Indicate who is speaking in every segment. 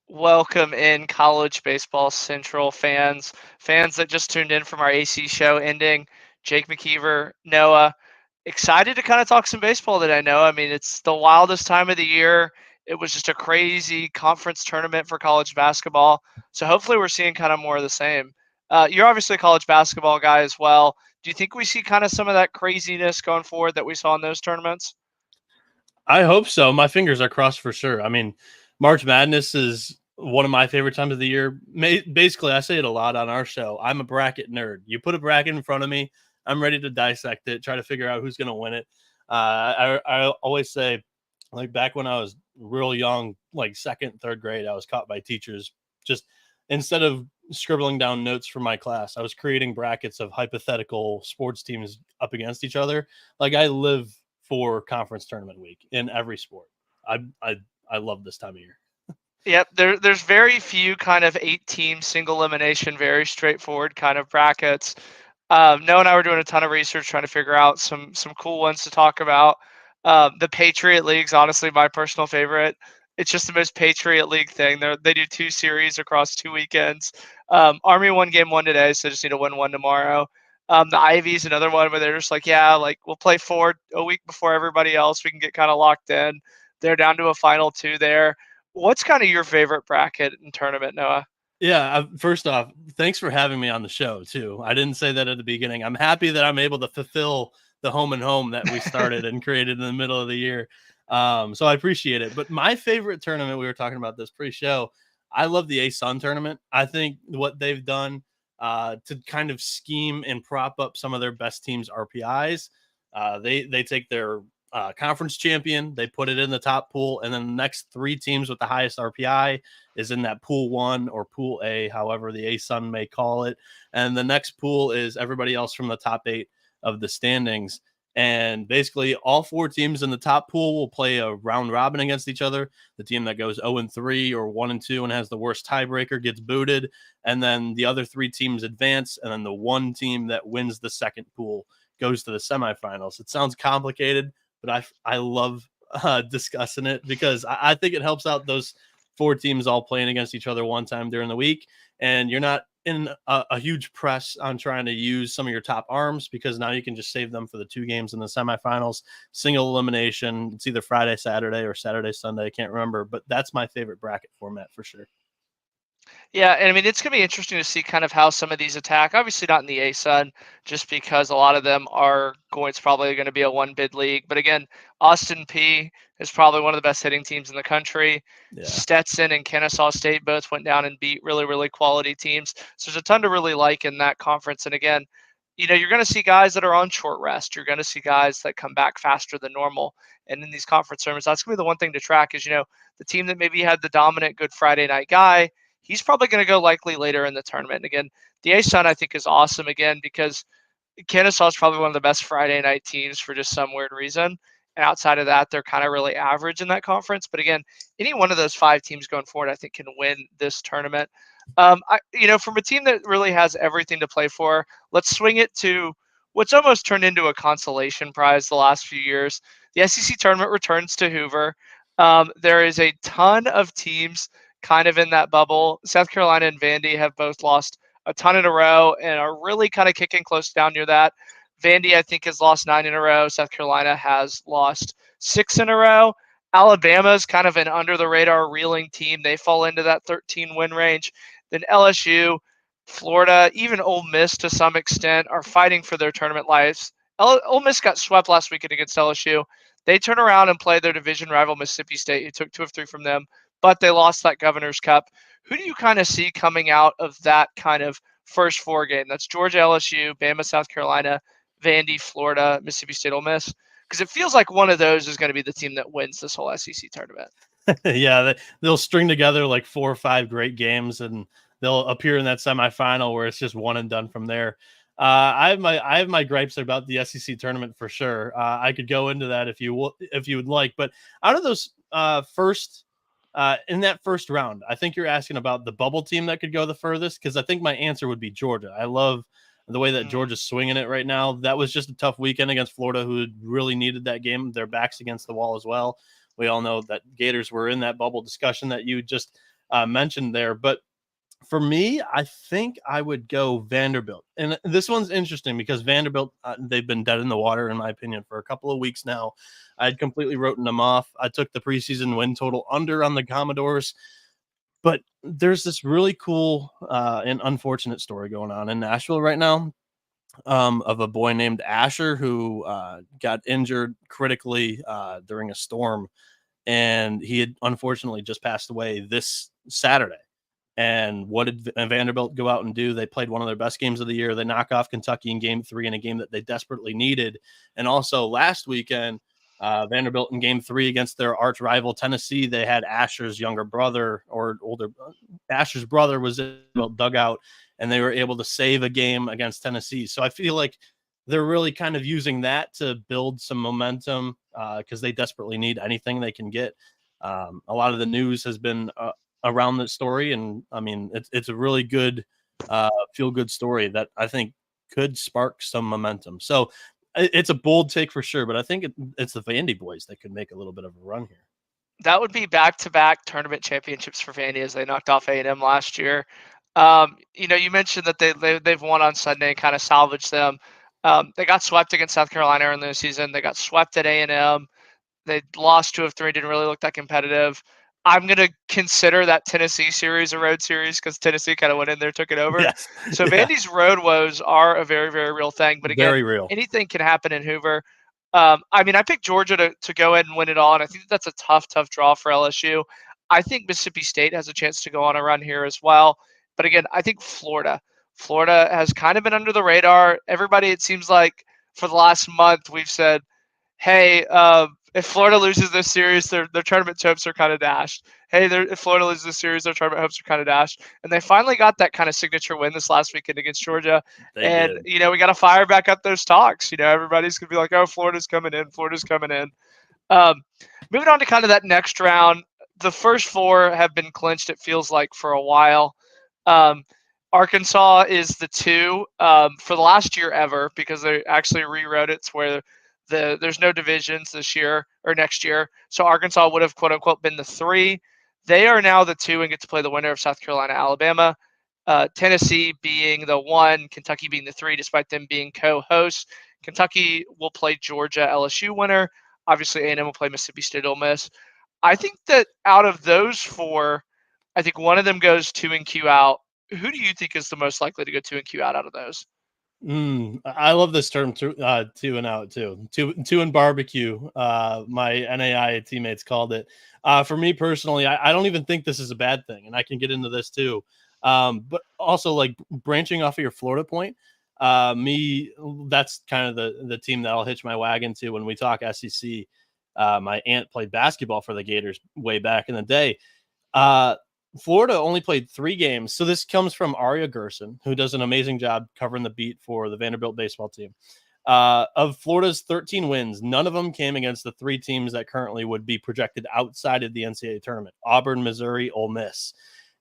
Speaker 1: Welcome in college baseball central fans that just tuned in from our AC show ending. Jake McKeever, Noah, excited to kind of talk some baseball today. Noah, I mean, it's the wildest time of the year. It was just a crazy conference tournament for college basketball. So hopefully we're seeing kind of more of the same. You're obviously a college basketball guy as well. Do you think we see kind of some of that craziness going forward that we saw in those tournaments?
Speaker 2: I hope so. My fingers are crossed for sure. I mean, March Madness is one of my favorite times of the year. Basically, I say it a lot on our show. I'm a bracket nerd. You put a bracket in front of me, I'm ready to dissect it, try to figure out who's going to win it. I always say, like back when I was real young, like second, third grade, I was caught by teachers. Just instead of scribbling down notes for my class, I was creating brackets of hypothetical sports teams up against each other. Like I live for conference tournament week in every sport. I I I love this time of year.
Speaker 1: Yep, there's very few kind of 8-team single elimination, very straightforward kind of brackets. Noah and I were doing a ton of research trying to figure out some cool ones to talk about. The Patriot League's honestly my personal favorite. It's just the most Patriot League thing. They do two series across 2 weekends. Army won game one today, so just need to win one tomorrow. The Ivy's another one where they're just like, yeah, like we'll play four a week before everybody else. We can get kind of locked in. They're down to a final two there. What's kind of your favorite bracket and tournament, Noah?
Speaker 2: Yeah, first off, thanks for having me on the show too. I didn't say that at the beginning. I'm happy that I'm able to fulfill the home and home that we started and created in the middle of the year. So I appreciate it. But my favorite tournament, we were talking about this pre-show. I love the A-Sun tournament. I think what they've done to kind of scheme and prop up some of their best teams' RPIs. They take their conference champion, they put it in the top pool, and then the next three teams with the highest RPI is in that pool one or pool A, however the A-Sun may call it. And the next pool is everybody else from the top eight of the standings. And basically, all four teams in the top pool will play a round robin against each other. The team that goes 0-3 or 1-2 and has the worst tiebreaker gets booted. And then the other three teams advance. And then the one team that wins the second pool goes to the semifinals. It sounds complicated, but I love discussing it because I think it helps out those four teams all playing against each other one time during the week, and you're not in a huge press on trying to use some of your top arms because now you can just save them for the two games in the semifinals. Single elimination. It's either Friday, Saturday, or Saturday, Sunday. I can't remember, but that's my favorite bracket format for sure.
Speaker 1: Yeah, and I mean it's gonna be interesting to see kind of how some of these attack. Obviously not in the A-Sun, just because a lot of them are going. It's probably going to be a one bid league. But again, Austin P is probably one of the best hitting teams in the country.
Speaker 2: Yeah.
Speaker 1: Stetson and Kennesaw State both went down and beat really quality teams. So there's a ton to really like in that conference. And again, you're going to see guys that are on short rest. You're going to see guys that come back faster than normal. And in these conference tournaments, that's going to be the one thing to track is, the team that maybe had the dominant Good Friday night guy, he's probably going to go likely later in the tournament. And again, the A-Sun I think is awesome again because Kennesaw is probably one of the best Friday night teams for just some weird reason. And outside of that, they're kind of really average in that conference. But again, any one of those five teams going forward, I think, can win this tournament. From a team that really has everything to play for, let's swing it to what's almost turned into a consolation prize the last few years. The SEC tournament returns to Hoover. There is a ton of teams kind of in that bubble. South Carolina and Vandy have both lost a ton in a row and are really kind of kicking close down near that. Vandy, I think, has lost 9 in a row. South Carolina has lost 6 in a row. Alabama's kind of an under the radar reeling team. They fall into that 13 win range. Then LSU, Florida, even Ole Miss to some extent are fighting for their tournament lives. Ole Miss got swept last weekend against LSU. They turn around and play their division rival Mississippi State, who took 2 of 3 from them, but they lost that Governor's Cup. Who do you kind of see coming out of that kind of first four game? That's Georgia, LSU, Bama, South Carolina, Vandy, Florida, Mississippi State, Ole Miss. Because it feels like one of those is going to be the team that wins this whole SEC tournament.
Speaker 2: Yeah, they'll string together like 4 or 5 great games, and they'll appear in that semifinal where it's just one and done from there. I have my gripes about the SEC tournament for sure. I could go into that if you would like, but out of those first in that first round, I think you're asking about the bubble team that could go the furthest because I think my answer would be Georgia. I love the way that
Speaker 1: Mm.
Speaker 2: Georgia's swinging it right now. That was just a tough weekend against Florida, who really needed that game. Their backs against the wall as well. We all know that Gators were in that bubble discussion that you just mentioned there. But for me, I think I would go Vanderbilt. And this one's interesting because Vanderbilt, they've been dead in the water, in my opinion, for a couple of weeks now. I'd completely written them off. I took the preseason win total under on the Commodores. But there's this really cool and unfortunate story going on in Nashville right now, of a boy named Asher who got injured critically during a storm. And he had unfortunately just passed away this Saturday. And what did Vanderbilt go out and do? They played one of their best games of the year. They knock off Kentucky in game 3 in a game that they desperately needed. And also last weekend, Vanderbilt in game 3 against their arch rival Tennessee, they had Asher's younger brother or older. Asher's brother was in the dugout, and they were able to save a game against Tennessee. So I feel like they're really kind of using that to build some momentum because they desperately need anything they can get. A lot of the news has been around the story, and I mean it's a really good feel good story that I think could spark some momentum. So it's a bold take for sure, but I think it's the Vandy boys that could make a little bit of a run here.
Speaker 1: That would be back-to-back tournament championships for Vandy as they knocked off A&M last year. You mentioned that they've won on Sunday and kind of salvaged them. They got swept against South Carolina earlier in the season. They got swept at A&M. They lost 2 of 3, didn't really look that competitive. I'm going to consider that Tennessee series a road series because Tennessee kind of went in there, took it over.
Speaker 2: Yes.
Speaker 1: So
Speaker 2: Yeah.
Speaker 1: Vandy's road woes are a very, very real thing. But again,
Speaker 2: Very real.
Speaker 1: anything can happen in Hoover. I picked Georgia to go ahead and win it all, and I think that's a tough draw for LSU. I think Mississippi State has a chance to go on a run here as well. But again, I think Florida. Florida has kind of been under the radar. Everybody, it seems like, for the last month, we've said, hey, if Florida loses this series, their tournament hopes are kind of dashed. Hey, if Florida loses this series, their tournament hopes are kind of dashed. And they finally got that kind of signature win this last weekend against Georgia.
Speaker 2: They
Speaker 1: and,
Speaker 2: did.
Speaker 1: We got to fire back up those talks. Everybody's going to be like, oh, Florida's coming in. Florida's coming in. Moving on to kind of that next round, the first 4 have been clinched, it feels like, for a while. Arkansas is the 2 for the last year ever because they actually rewrote it to where there's no divisions this year or next year. So Arkansas would have, quote unquote, been the 3. They are now the 2 and get to play the winner of South Carolina, Alabama. Tennessee being the 1, Kentucky being the 3, despite them being co-hosts. Kentucky will play Georgia LSU winner. Obviously, A&M will play Mississippi State Ole Miss. I think that out of those 4, I think one of them goes 2 and Q out. Who do you think is the most likely to go 2 and Q out of those?
Speaker 2: I love this term, 2 and out too. Two and barbecue. My NAI teammates called it. For me personally, I don't even think this is a bad thing, and I can get into this too. But also, like, branching off of your Florida point, that's kind of the team that I'll hitch my wagon to when we talk SEC. My aunt played basketball for the Gators way back in the day. Florida only played 3 games. So this comes from Aria Gerson, who does an amazing job covering the beat for the Vanderbilt baseball team. Of Florida's 13 wins, none of them came against the 3 teams that currently would be projected outside of the NCAA tournament: Auburn, Missouri, Ole Miss.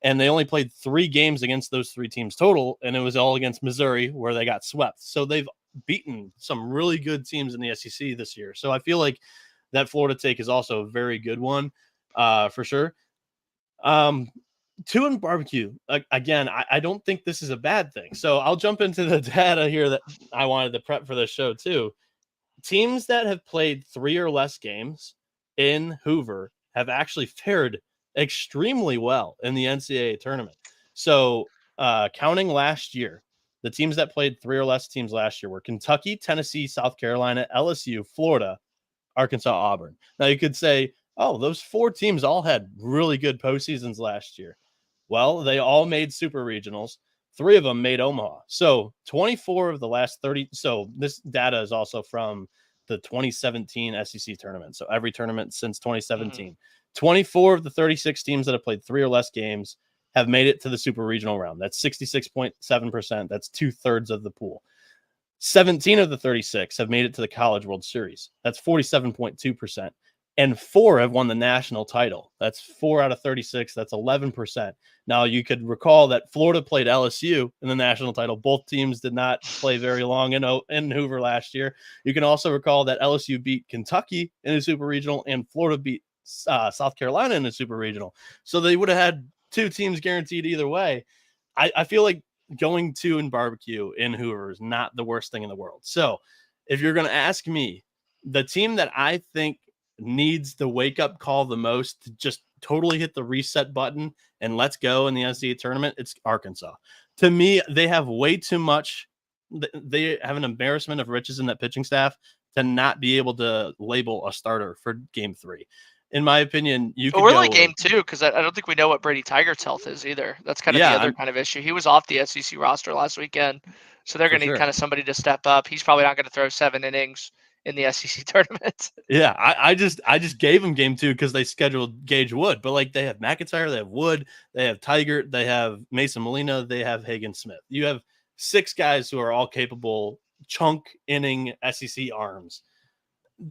Speaker 2: And they only played 3 games against those 3 teams total, and it was all against Missouri, where they got swept. So they've beaten some really good teams in the SEC this year. So I feel like that Florida take is also a very good one, for sure. 2 and barbecue. Again, I don't think this is a bad thing. So I'll jump into the data here that I wanted to prep for this show too. Teams that have played 3 or less games in Hoover have actually fared extremely well in the NCAA tournament. So counting last year, the teams that played 3 or less teams last year were Kentucky, Tennessee, South Carolina, LSU, Florida, Arkansas, Auburn. Now you could say, oh, those 4 teams all had really good postseasons last year. Well, they all made super regionals. 3 of them made Omaha. So 24 of the last 30. So this data is also from the 2017 SEC tournament. So every tournament since 2017. Mm-hmm. 24 of the 36 teams that have played 3 or less games have made it to the super regional round. That's 66.7%. That's 2/3 of the pool. 17 of the 36 have made it to the College World Series. That's 47.2%. And 4 have won the national title. That's 4 out of 36. That's 11%. Now, you could recall that Florida played LSU in the national title. Both teams did not play very long in Hoover last year. You can also recall that LSU beat Kentucky in a super regional and Florida beat South Carolina in a super regional. So they would have had two teams guaranteed either way. I feel like going to and barbecue in Hoover is not the worst thing in the world. So if you're going to ask me, the team that I think needs the wake up call the most to just totally hit the reset button and let's go in the NCAA tournament, it's Arkansas. To me, they have way too much. They have an embarrassment of riches in that pitching staff to not be able to label a starter for game 3. In my opinion, you could
Speaker 1: Or
Speaker 2: go
Speaker 1: really
Speaker 2: with,
Speaker 1: game 2, because I don't think we know what Brady Tigert's health is either. That's kind of the
Speaker 2: yeah,
Speaker 1: other kind of issue. He was off the SEC roster last weekend, so they're
Speaker 2: for
Speaker 1: going to need
Speaker 2: sure.
Speaker 1: kind of somebody to step up. He's probably not going to throw 7 innings in the SEC tournament.
Speaker 2: Yeah, I just gave him game 2 because they scheduled Gage Wood, but like they have McIntyre, they have Wood, they have Tiger, they have Mason Molina, they have Hagen Smith. You have 6 guys who are all capable chunk inning SEC arms.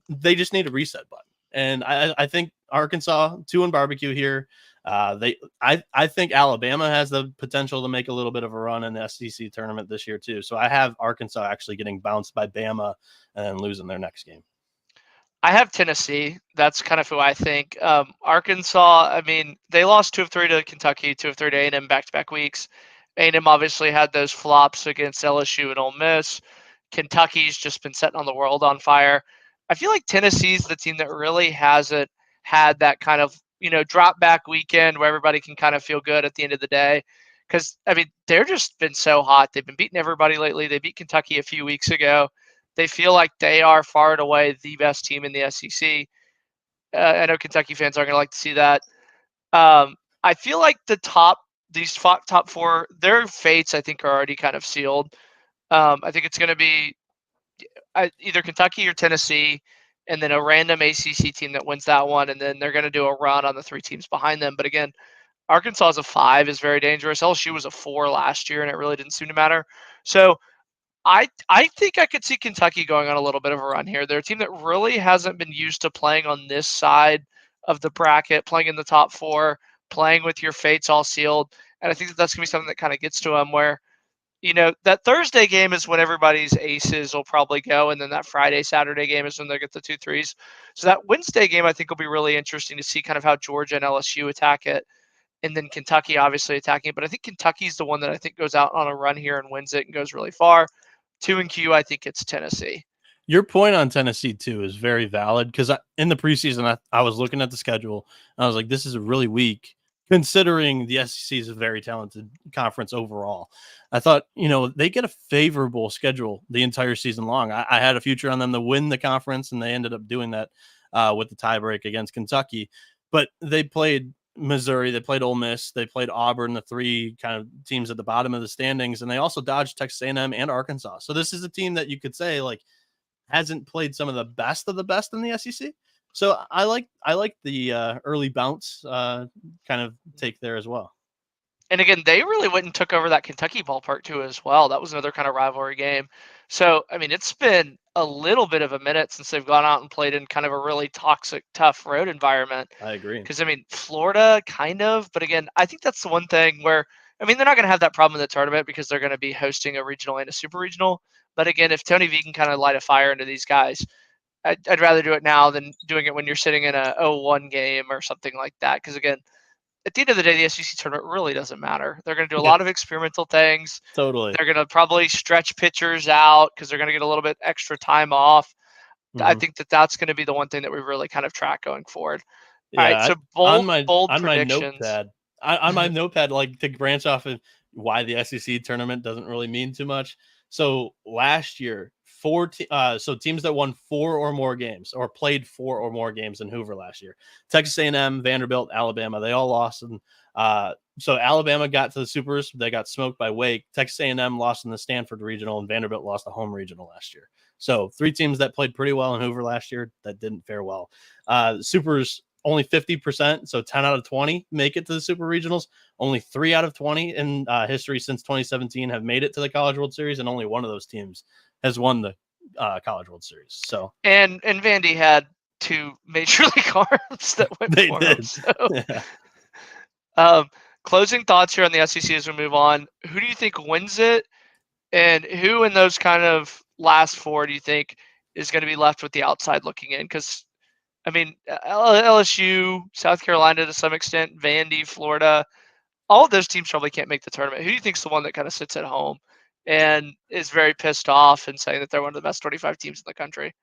Speaker 2: They just need a reset button, and I think Arkansas 2 and barbecue here. I think Alabama has the potential to make a little bit of a run in the SEC tournament this year too. So I have Arkansas actually getting bounced by Bama and then losing their next game.
Speaker 1: I have Tennessee. That's kind of who I think. Arkansas, I mean, they lost 2 of 3 to Kentucky, 2 of 3 to A&M back-to-back weeks. A&M obviously had those flops against LSU and Ole Miss. Kentucky's just been setting on the world on fire. I feel like Tennessee's the team that really hasn't had that kind of, drop back weekend where everybody can kind of feel good at the end of the day. Because, I mean, they're just been so hot. They've been beating everybody lately. They beat Kentucky a few weeks ago. They feel like they are far and away the best team in the SEC. I know Kentucky fans aren't going to like to see that. I feel like these top 4, their fates, I think, are already kind of sealed. I think it's going to be either Kentucky or Tennessee, and then a random ACC team that wins that one, and then they're going to do a run on the 3 teams behind them. But again, Arkansas as a 5 is very dangerous. LSU was a 4 last year, and it really didn't seem to matter. So I think I could see Kentucky going on a little bit of a run here. They're a team that really hasn't been used to playing on this side of the bracket, playing in the top 4, playing with your fates all sealed. And I think that's going to be something that kind of gets to them where, that Thursday game is when everybody's aces will probably go. And then that Saturday game is when they get the 2 threes. So that Wednesday game, I think, will be really interesting to see kind of how Georgia and LSU attack it. And then Kentucky obviously attacking it. But I think Kentucky's the one that I think goes out on a run here and wins it and goes really far. 2 and Q, I think it's Tennessee.
Speaker 2: Your point on Tennessee too is very valid because in the preseason, I was looking at the schedule and I was like, this is really weak considering the SEC is a very talented conference overall. I thought, they get a favorable schedule the entire season long. I had a future on them to win the conference, and they ended up doing that with the tiebreak against Kentucky. But they played Missouri, they played Ole Miss, they played Auburn, the 3 kind of teams at the bottom of the standings, and they also dodged Texas A&M and Arkansas. So this is a team that you could say like hasn't played some of the best in the SEC. So I like the early bounce kind of take there as well.
Speaker 1: And again, they really went and took over that Kentucky ballpark too as well. That was another kind of rivalry game. So, I mean, it's been a little bit of a minute since they've gone out and played in kind of a really toxic, tough road environment.
Speaker 2: I agree.
Speaker 1: Because, I mean, Florida kind of, but again, I think that's the one thing where, I mean, they're not going to have that problem in the tournament because they're going to be hosting a regional and a super regional. But again, if Tony V can kind of light a fire into these guys, I'd rather do it now than doing it when you're sitting in a 0-1 game or something like that. Because again, at the end of the day, the SEC tournament really doesn't matter. They're going to do a lot of experimental things.
Speaker 2: Totally.
Speaker 1: They're going to probably stretch pitchers out because they're going to get a little bit extra time off. Mm-hmm. I think that's going to be the one thing that we really kind of track going forward.
Speaker 2: Yeah,
Speaker 1: all right, so bold predictions.
Speaker 2: On my notepad, like to branch off of why the SEC tournament doesn't really mean too much. So last year, teams that won 4 or more games or played 4 or more games in Hoover last year: Texas A&M, Vanderbilt, Alabama. They all lost, and so Alabama got to the Supers. They got smoked by Wake. Texas A&M lost in the Stanford regional, and Vanderbilt lost the home regional last year. So 3 teams that played pretty well in Hoover last year that didn't fare well. Supers only 50%, so 10 out of 20 make it to the Super Regionals. Only 3 out of 20 in history since 2017 have made it to the College World Series, and only one of those teams has won the College World Series. So
Speaker 1: and Vandy had 2 major league arms that went
Speaker 2: they
Speaker 1: for
Speaker 2: did.
Speaker 1: them. So. Yeah. Closing thoughts here on the SEC as we move on. Who do you think wins it, and who in those kind of last 4 do you think is going to be left with the outside looking in? Because I mean, LSU, South Carolina to some extent, Vandy, Florida. all of those teams probably can't make the tournament. Who do you think's the one that kind of sits at home and is very pissed off and saying that they're one of the best 25 teams in the country?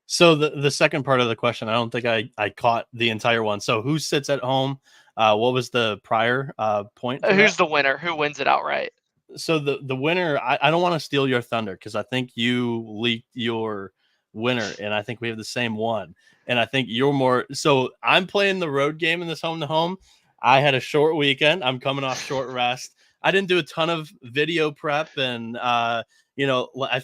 Speaker 2: So the second part of the question, I don't think I caught the entire one. So who sits at home? What was the prior point for
Speaker 1: Who's
Speaker 2: that?
Speaker 1: the winner? Who wins it outright?
Speaker 2: So the winner, I don't want to steal your thunder because I think you leaked your winner, and I think we have the same one. And I think you're more. So I'm playing the road game in this home to home. I had a short weekend. I'm coming off short rest. I didn't do a ton of video prep, and I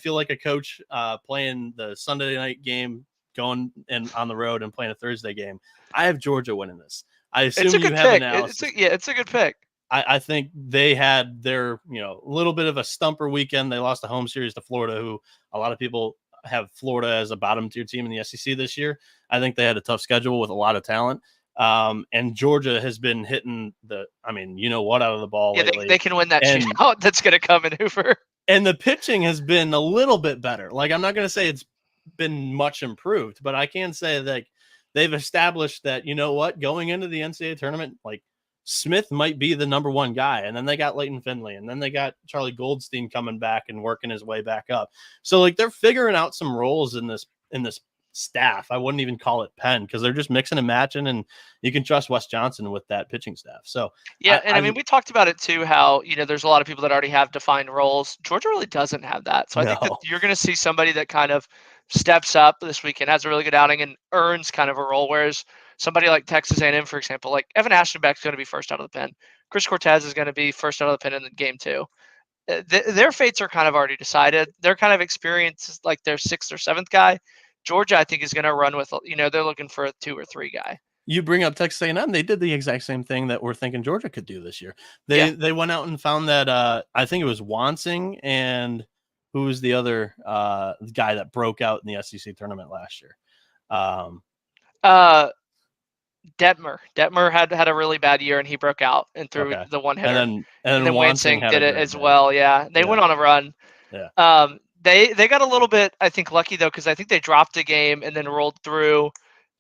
Speaker 2: feel like a coach playing the Sunday night game, going and on the road and playing a Thursday game. I have Georgia winning this. I
Speaker 1: It's
Speaker 2: assume
Speaker 1: a
Speaker 2: you
Speaker 1: good
Speaker 2: have
Speaker 1: pick. It's
Speaker 2: analysis.
Speaker 1: a, yeah, it's a good pick.
Speaker 2: I think they had their, little bit of a stumper weekend. They lost the home series to Florida, who a lot of people have Florida as a bottom tier team in the SEC this year. I think they had a tough schedule with a lot of talent. And Georgia has been hitting out of the ball
Speaker 1: Yeah,
Speaker 2: lately.
Speaker 1: they can win that
Speaker 2: And
Speaker 1: shootout that's going to come in Hoover.
Speaker 2: and the pitching has been a little bit better. Like, I'm not going to say it's been much improved, but I can say that they've established that, going into the NCAA tournament, like, Smith might be the number one guy. And then they got Leighton Finley, and then they got Charlie Goldstein coming back and working his way back up. So, like, they're figuring out some roles in this staff. I wouldn't even call it pen because they're just mixing and matching, and you can trust Wes Johnson with that pitching staff. So
Speaker 1: Yeah, and I mean, we talked about it too, how, there's a lot of people that already have defined roles. Georgia really doesn't have that. So I think that
Speaker 2: no.
Speaker 1: you're going to see somebody that kind of steps up this weekend, has a really good outing, and earns kind of a role. Whereas somebody like Texas A&M, for example, like Evan Ashtonbeck's going to be first out of the pen. Chris Cortez is going to be first out of the pen in the game too. Their fates are kind of already decided. They're kind of experienced, like their sixth or seventh guy. Georgia, I think, is going to run with, they're looking for a 2 or 3 guy.
Speaker 2: You bring up Texas A&M, they did the exact same thing that we're thinking Georgia could do this year.
Speaker 1: Yeah.
Speaker 2: They went out and found that I think it was Wansing, and who was the other guy that broke out in the SEC tournament last year?
Speaker 1: Detmer. Detmer had a really bad year and he broke out and threw
Speaker 2: Okay.
Speaker 1: the one
Speaker 2: And
Speaker 1: hitter.
Speaker 2: then
Speaker 1: And then
Speaker 2: Wansing
Speaker 1: Wansing
Speaker 2: had
Speaker 1: did
Speaker 2: a
Speaker 1: it
Speaker 2: great
Speaker 1: as
Speaker 2: day.
Speaker 1: well. Yeah, they
Speaker 2: Yeah.
Speaker 1: went on a run.
Speaker 2: Yeah.
Speaker 1: They got a little bit, I think, lucky though, because I think they dropped a game and then rolled through,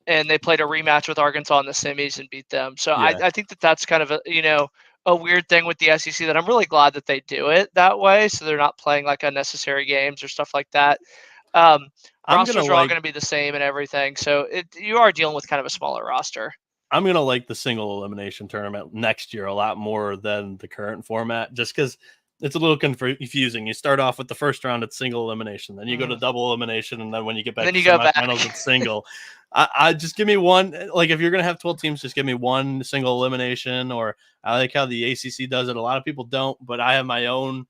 Speaker 1: and they played a rematch with Arkansas in the semis and beat them. So
Speaker 2: Yeah.
Speaker 1: I think that that's kind of a weird thing with the SEC that I'm really glad that they do it that way, so they're not playing like unnecessary games or stuff like that.
Speaker 2: I'm gonna
Speaker 1: Rosters are all
Speaker 2: like
Speaker 1: going to be the same and everything, so you are dealing with kind of a smaller roster.
Speaker 2: I'm gonna like the single elimination tournament next year a lot more than the current format, just because it's a little confusing. You start off with the first round at single elimination, then you go to double elimination, and then when you get
Speaker 1: And
Speaker 2: back
Speaker 1: then
Speaker 2: to
Speaker 1: you go back.
Speaker 2: semifinals, it's single. I just give me one. Like, if you're gonna have 12 teams, just give me one single elimination. Or I like how the ACC does it. A lot of people don't, but I have my own,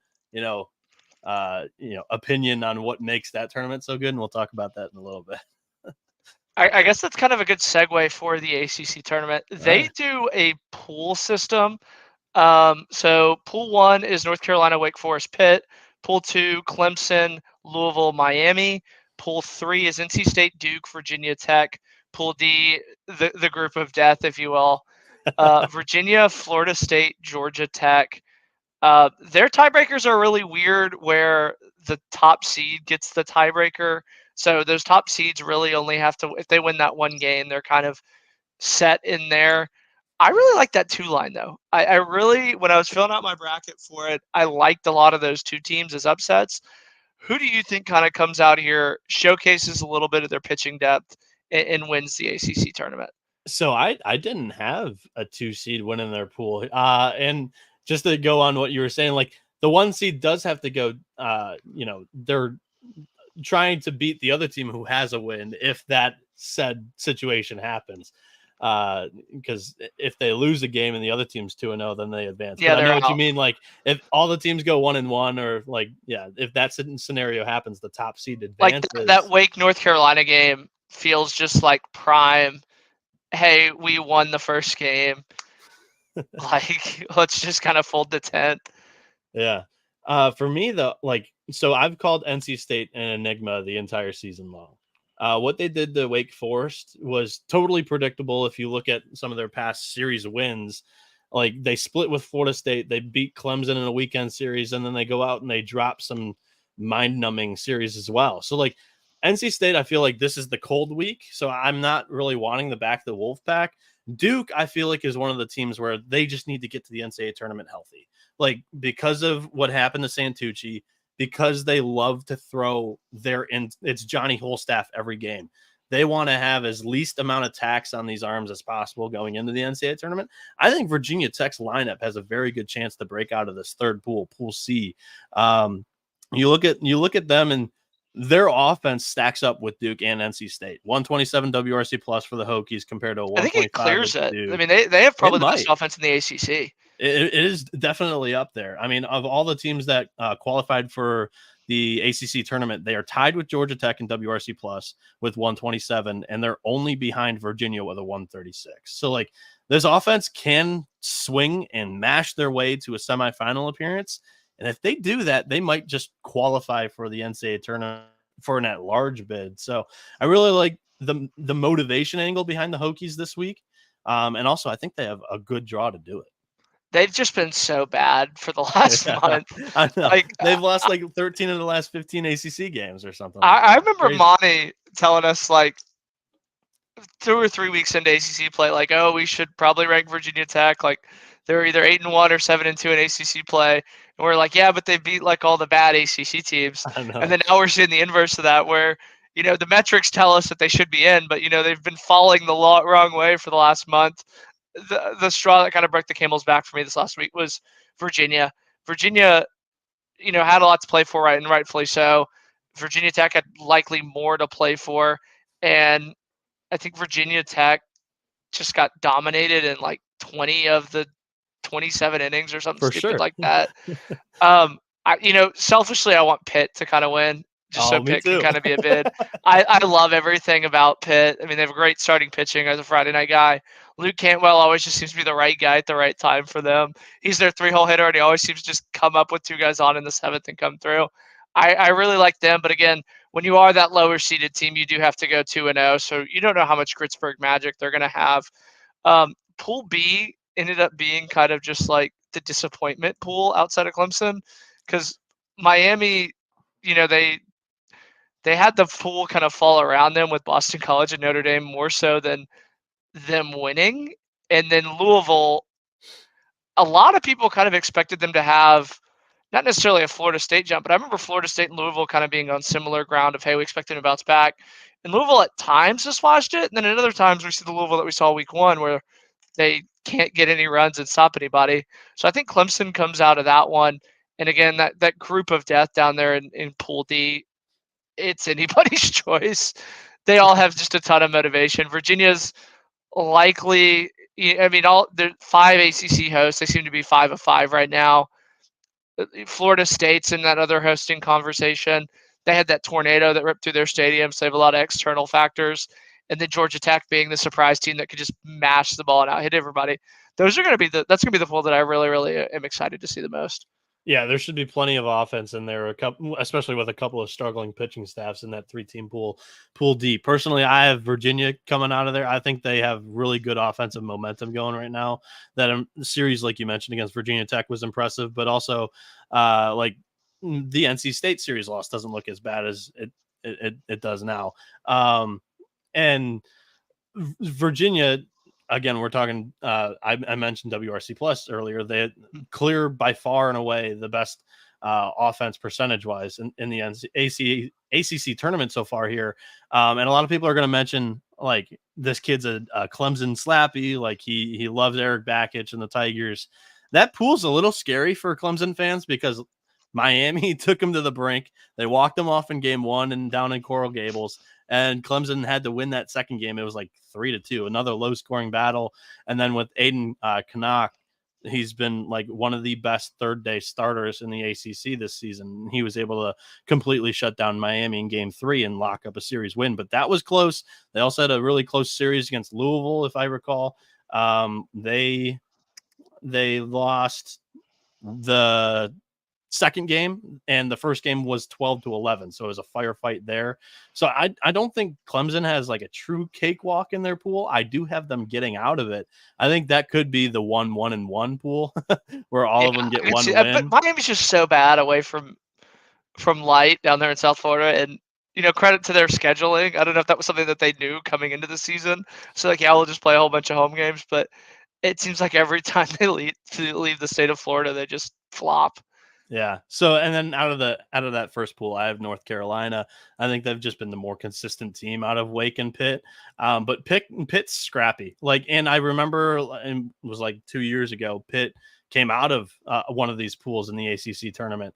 Speaker 2: opinion on what makes that tournament so good, and we'll talk about that in a little bit.
Speaker 1: I guess that's kind of a good segue for the ACC tournament.
Speaker 2: All
Speaker 1: They
Speaker 2: right.
Speaker 1: do a pool system. So pool 1 is North Carolina, Wake Forest, Pitt. Pool 2, Clemson, Louisville, Miami. Pool 3 is NC State, Duke, Virginia Tech. Pool D, the group of death, if you will. Virginia, Florida State, Georgia Tech. Their tiebreakers are really weird, where the top seed gets the tiebreaker. So those top seeds really only have to, if they win that one game, they're kind of set in there. I really like that 2 line though. I really, when I was filling out my bracket for it, I liked a lot of those 2 teams as upsets. Who do you think kind of comes out here, showcases a little bit of their pitching depth, and wins the ACC tournament?
Speaker 2: So I didn't have a 2 seed winning their pool. And just to go on what you were saying, like, the 1 seed does have to go, they're trying to beat the other team who has a win if that said situation happens. Because if they lose a game and the other team's 2-0, then they advance.
Speaker 1: Yeah,
Speaker 2: But I know
Speaker 1: they're
Speaker 2: what you
Speaker 1: out.
Speaker 2: mean. Like, if all the teams go 1-1, or like, yeah, if that scenario happens, the top seed
Speaker 1: Like that
Speaker 2: advances.
Speaker 1: Wake North Carolina game feels just like prime. Hey, we won the first game. Like, let's just kind of fold the tent.
Speaker 2: Yeah. For me, though, like, so I've called NC State an enigma the entire season long. What they did to Wake Forest was totally predictable. If you look at some of their past series wins, like, they split with Florida State, they beat Clemson in a weekend series, and then they go out and they drop some mind-numbing series as well. So, like, NC State, I feel like this is the cold week, so I'm not really wanting to back the Wolfpack. Duke, I feel like, is one of the teams where they just need to get to the NCAA tournament healthy. Like, because of what happened to Santucci, because they love to throw it's Johnny Holstaff every game. They want to have as least amount of tax on these arms as possible going into the NCAA tournament. I think Virginia Tech's lineup has a very good chance to break out of this third pool, Pool C. You look at them, and their offense stacks up with Duke and NC State. 127 WRC plus for the Hokies compared to a
Speaker 1: I think it
Speaker 2: 125
Speaker 1: clears
Speaker 2: with
Speaker 1: it.
Speaker 2: Duke.
Speaker 1: I mean, they have probably the best
Speaker 2: might.
Speaker 1: offense in the ACC.
Speaker 2: It is definitely up there. I mean, of all the teams that qualified for the ACC tournament, they are tied with Georgia Tech and WRC plus with 127, and they're only behind Virginia with a 136. So, like, this offense can swing and mash their way to a semifinal appearance. And if they do that, they might just qualify for the NCAA tournament for an at-large bid. So I really like the motivation angle behind the Hokies this week. And also, I think they have a good draw to do it.
Speaker 1: They've just been so bad for the last month.
Speaker 2: I know.
Speaker 1: Like,
Speaker 2: They've lost like 13 of the last 15 ACC games or something.
Speaker 1: I remember
Speaker 2: Crazy.
Speaker 1: Monty telling us, like, 2 or 3 weeks into ACC play, like, oh, we should probably rank Virginia Tech. Like, they're either 8-1 or 7-2 in ACC play. And we're like, yeah, but they beat like all the bad ACC teams. And then now we're seeing the inverse of that, where, you know, the metrics tell us that they should be in, but, you know, they've been falling the wrong way for the last month. The straw that kind of broke the camel's back for me this last week was Virginia. Virginia, you know, had a lot to play for, right, and rightfully so. Virginia Tech had likely more to play for, and I think Virginia Tech just got dominated in like 20 of the 27 innings or something stupid like that. You know, selfishly, I want Pitt to kind of win, just so Pitt can kind of be a bid. I love everything about Pitt. I mean, they have great starting pitching as a Friday night guy. Luke Cantwell always just seems to be the right guy at the right time for them. He's their 3-hole hitter, and he always seems to just come up with 2 guys on in the 7th and come through. I really like them, but again, when you are that lower seeded team, you do have to go 2-0. So you don't know how much Gritzberg magic they're going to have. Pool B ended up being kind of just like the disappointment pool outside of Clemson, because Miami, you know, they had the pool kind of fall around them with Boston College and Notre Dame more so than them winning. And then Louisville, a lot of people kind of expected them to have not necessarily a Florida State jump, but I remember Florida State and Louisville kind of being on similar ground of, hey, we expect them to bounce back. And Louisville at times just watched it, and then at other times we see the Louisville that we saw week 1 where they can't get any runs and stop anybody. So I think Clemson comes out of that one. And again, that group of death down there in Pool D, it's anybody's choice. They all have just a ton of motivation. Virginia's likely, I mean, they're 5 ACC hosts. They seem to be 5 of 5 right now. Florida State's in that other hosting conversation. They had that tornado that ripped through their stadium, so they have a lot of external factors. And then Georgia Tech being the surprise team that could just mash the ball and out hit everybody. Those are going to be that's going to be the pool that I really, really am excited to see the most.
Speaker 2: Yeah, there should be plenty of offense in there, especially with a couple of struggling pitching staffs in that 3-team pool D. Personally, I have Virginia coming out of there. I think they have really good offensive momentum going right now. That series, like you mentioned, against Virginia Tech was impressive, but also like the NC State series loss doesn't look as bad as it does now. And Virginia, again, we're talking. I mentioned WRC plus earlier. They clear by far and away the best offense percentage wise in the ACC tournament so far here. And a lot of people are going to mention, like, this kid's a Clemson slappy. Like, he loves Eric Bakich and the Tigers. That pool's a little scary for Clemson fans because Miami took him to the brink. They walked him off in game 1 and down in Coral Gables. And Clemson had to win that second game. It was like 3-2, another low-scoring battle. And then with Aiden Canuck, he's been like one of the best third-day starters in the ACC this season. He was able to completely shut down Miami in game 3 and lock up a series win. But that was close. They also had a really close series against Louisville, if I recall. They lost the second game, and the first game was 12-11, so it was a firefight there. So I don't think Clemson has like a true cakewalk in their pool. I do have them getting out of it. I think that could be the 1-1-1 pool where all of them get one win.
Speaker 1: But Miami's just so bad away from light down there in South Florida, and credit to their scheduling. I don't know if that was something that they knew coming into the season. So like, yeah, we'll just play a whole bunch of home games, but it seems like every time they leave the state of Florida, they just flop.
Speaker 2: Yeah. So, and then out of that first pool, I have North Carolina. I think they've just been the more consistent team out of Wake and Pitt. But Pitt's scrappy. Like, and I remember it was like 2 years ago, Pitt came out of one of these pools in the ACC tournament,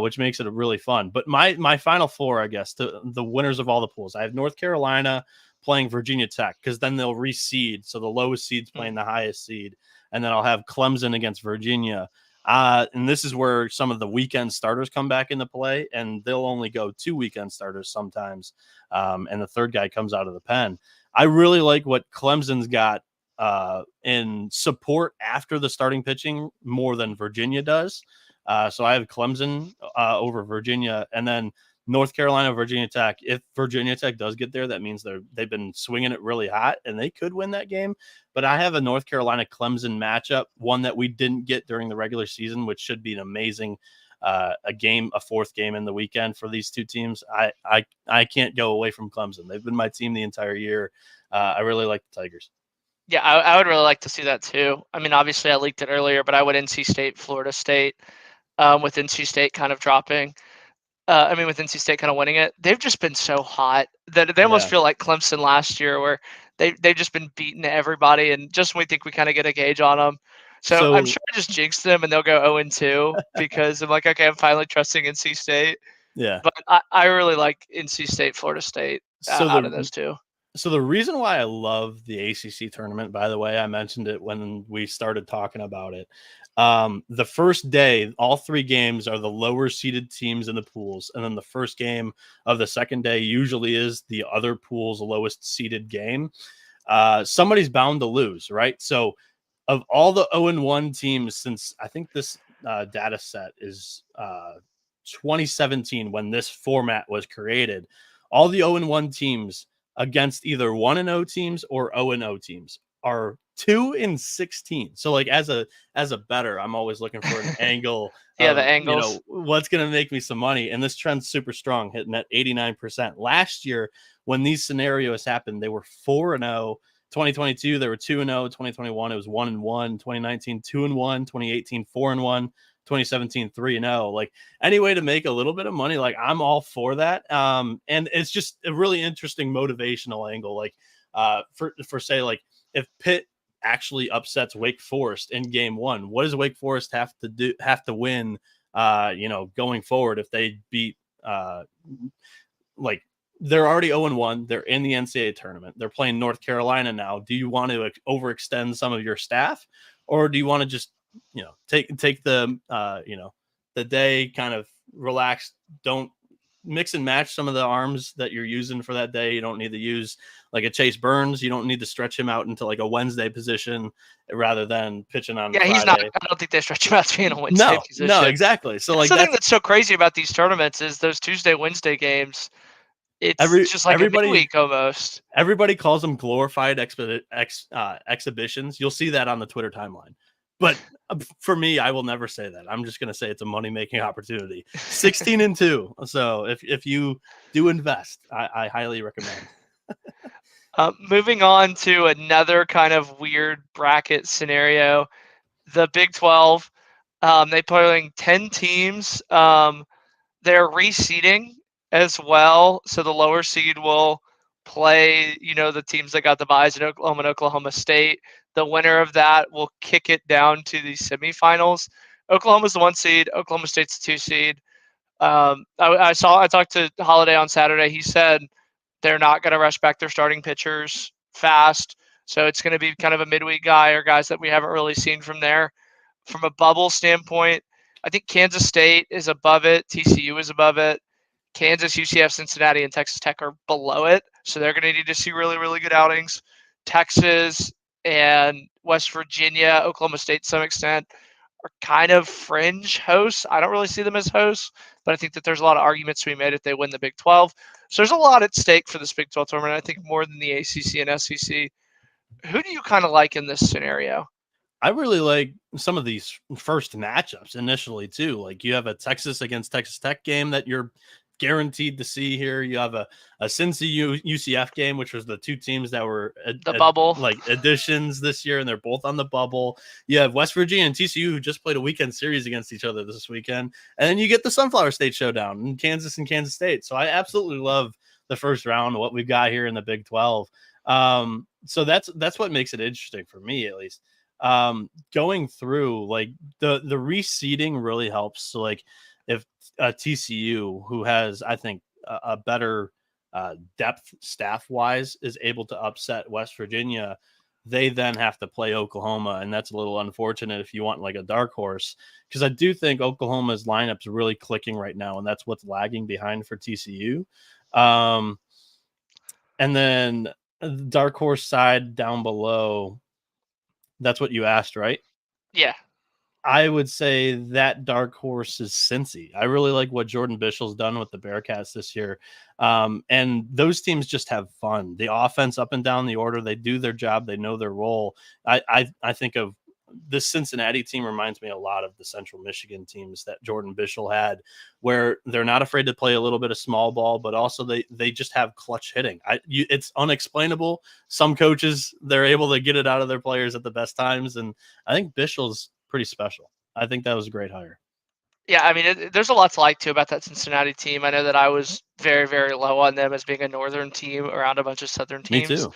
Speaker 2: which makes it really fun. But my final four, I guess, the winners of all the pools, I have North Carolina playing Virginia Tech, because then they'll reseed. So the lowest seed's playing the highest seed, and then I'll have Clemson against Virginia. And this is where some of the weekend starters come back into play, and they'll only go 2 weekend starters sometimes. And the third guy comes out of the pen. I really like what Clemson's got in support after the starting pitching more than Virginia does. So I have Clemson over Virginia, and then North Carolina, Virginia Tech. If Virginia Tech does get there, that means they've been swinging it really hot, and they could win that game. But I have a North Carolina Clemson matchup, one that we didn't get during the regular season, which should be an amazing a fourth game in the weekend for these two teams. I can't go away from Clemson. They've been my team the entire year. I really like the Tigers.
Speaker 1: Yeah, I would really like to see that too. I mean, obviously I leaked it earlier, but I would NC State, Florida State, with NC State kind of dropping. With NC State kind of winning it. They've just been so hot that they almost feel like Clemson last year, where they've just been beating everybody, and just when we think we kind of get a gauge on them. So I'm sure I just jinxed them, and they'll go 0-2 because I'm like, okay, I'm finally trusting NC State.
Speaker 2: Yeah.
Speaker 1: But I really like NC State, Florida State out of those two.
Speaker 2: So the reason why I love the ACC tournament, by the way, I mentioned it when we started talking about it. The first day, all 3 games are the lower seeded teams in the pools. And then the first game of the second day usually is the other pool's lowest seeded game. Somebody's bound to lose, right? So of all the 0-1 teams since, I think this data set is 2017 when this format was created, all the 0-1 teams against either 1-0 teams or 0-0 teams are 2-16. So like as a bettor, I'm always looking for an angle.
Speaker 1: Yeah, the angles.
Speaker 2: What's going to make me some money. And this trend's super strong, hitting at 89%. Last year, when these scenarios happened, they were 4-0. 2022, they were 2-0. 2021, it was 1-1. 2019, 2-1. 2018, 4-1. 2017, 3-0. Like, any way to make a little bit of money, like, I'm all for that. And it's just a really interesting motivational angle. Like, for say, like, if Pitt actually upsets Wake Forest in game 1, what does Wake Forest have to win going forward if they beat like, they're already 0-1. They're in the NCAA tournament. They're playing North Carolina now. Do you want to overextend some of your staff, or do you want to just take the the day, kind of relax, don't mix and match some of the arms that you're using for that day? You don't need to use like a Chase Burns. You don't need to stretch him out into like a Wednesday position rather than pitching on Friday.
Speaker 1: He's not. I don't think they stretch him out to be in a Wednesday position.
Speaker 2: No, exactly. So
Speaker 1: that's the thing that's so crazy about these tournaments is those Tuesday, Wednesday games. It's just like a midweek almost.
Speaker 2: Everybody calls them glorified exhibitions. You'll see that on the Twitter timeline. But for me, I will never say that. I'm just going to say it's a money-making opportunity. 16-2. So if you do invest, I highly recommend.
Speaker 1: Moving on to another kind of weird bracket scenario, the Big 12. They're playing 10 teams. They're reseeding as well, so the lower seed will play, the teams that got the byes in Oklahoma and Oklahoma State. The winner of that will kick it down to the semifinals. Oklahoma's the 1 seed. Oklahoma State's the 2 seed. I talked to Holiday on Saturday. He said they're not going to rush back their starting pitchers fast, so it's going to be kind of a midweek guy or guys that we haven't really seen from there. From a bubble standpoint, I think Kansas State is above it. TCU is above it. Kansas, UCF, Cincinnati, and Texas Tech are below it, so they're going to need to see really, really good outings. Texas and West Virginia, Oklahoma State to some extent, are kind of fringe hosts. I don't really see them as hosts, but I think that there's a lot of arguments to be made if they win the Big 12. So there's a lot at stake for this Big 12 tournament, I think more than the ACC and SEC. Who do you kind of like in this scenario?
Speaker 2: I really like some of these first matchups initially too. Like, you have a Texas against Texas Tech game that you're guaranteed to see here. You have a Cincy UCF game, which was the two teams that were
Speaker 1: The bubble.
Speaker 2: like additions this year, and they're both on the bubble. You have West Virginia and TCU who just played a weekend series against each other this weekend, and then you get the Sunflower State showdown in Kansas and Kansas State. So I absolutely love the first round, what we've got here in the Big 12. So that's what makes it interesting for me, at least. Going through, like, the reseeding really helps. So, like, if TCU, who has, I think, a better depth staff wise, is able to upset West Virginia, they then have to play Oklahoma, and that's a little unfortunate if you want like a dark horse, because I do think Oklahoma's lineup's really clicking right now, and that's what's lagging behind for TCU. And then the dark horse side down below, that's what you asked, right?
Speaker 1: Yeah.
Speaker 2: I would say that dark horse is Cincy. I really like what Jordan Bischel's done with the Bearcats this year. And those teams just have fun. The offense up and down the order, they do their job. They know their role. I think of this Cincinnati team reminds me a lot of the Central Michigan teams that Jordan Bischel had, where they're not afraid to play a little bit of small ball, but also they just have clutch hitting. It's unexplainable. Some coaches, they're able to get it out of their players at the best times. And I think Bischel's pretty special. I think that was a great hire.
Speaker 1: Yeah, I mean, there's a lot to like too about that Cincinnati team. I know that I was very, very low on them as being a northern team around a bunch of southern
Speaker 2: Me
Speaker 1: teams.
Speaker 2: too.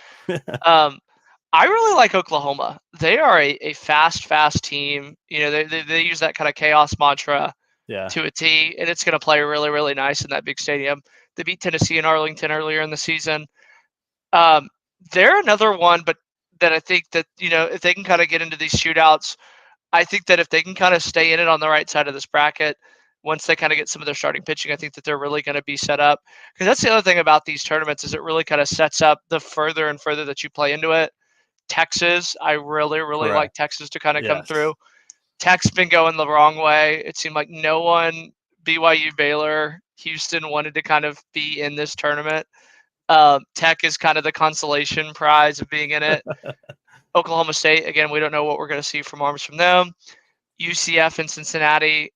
Speaker 1: I really like Oklahoma. They are a fast team. You know, they use that kind of chaos mantra to a T, and it's going to play really, really nice in that big stadium. They beat Tennessee and Arlington earlier in the season. They're another one, but that I think that, you know, if they can kind of get into these shootouts, I think that if they can kind of stay in it on the right side of this bracket, once they kind of get some of their starting pitching, I think that they're really going to be set up. Because that's the other thing about these tournaments is it really kind of sets up the further and further that you play into it. Texas, I really, really like Texas to kind of come through. Tech's been going the wrong way. It seemed like no one, BYU, Baylor, Houston, wanted to kind of be in this tournament. Tech is kind of the consolation prize of being in it. Oklahoma State, again, we don't know what we're going to see from arms from them. UCF and Cincinnati,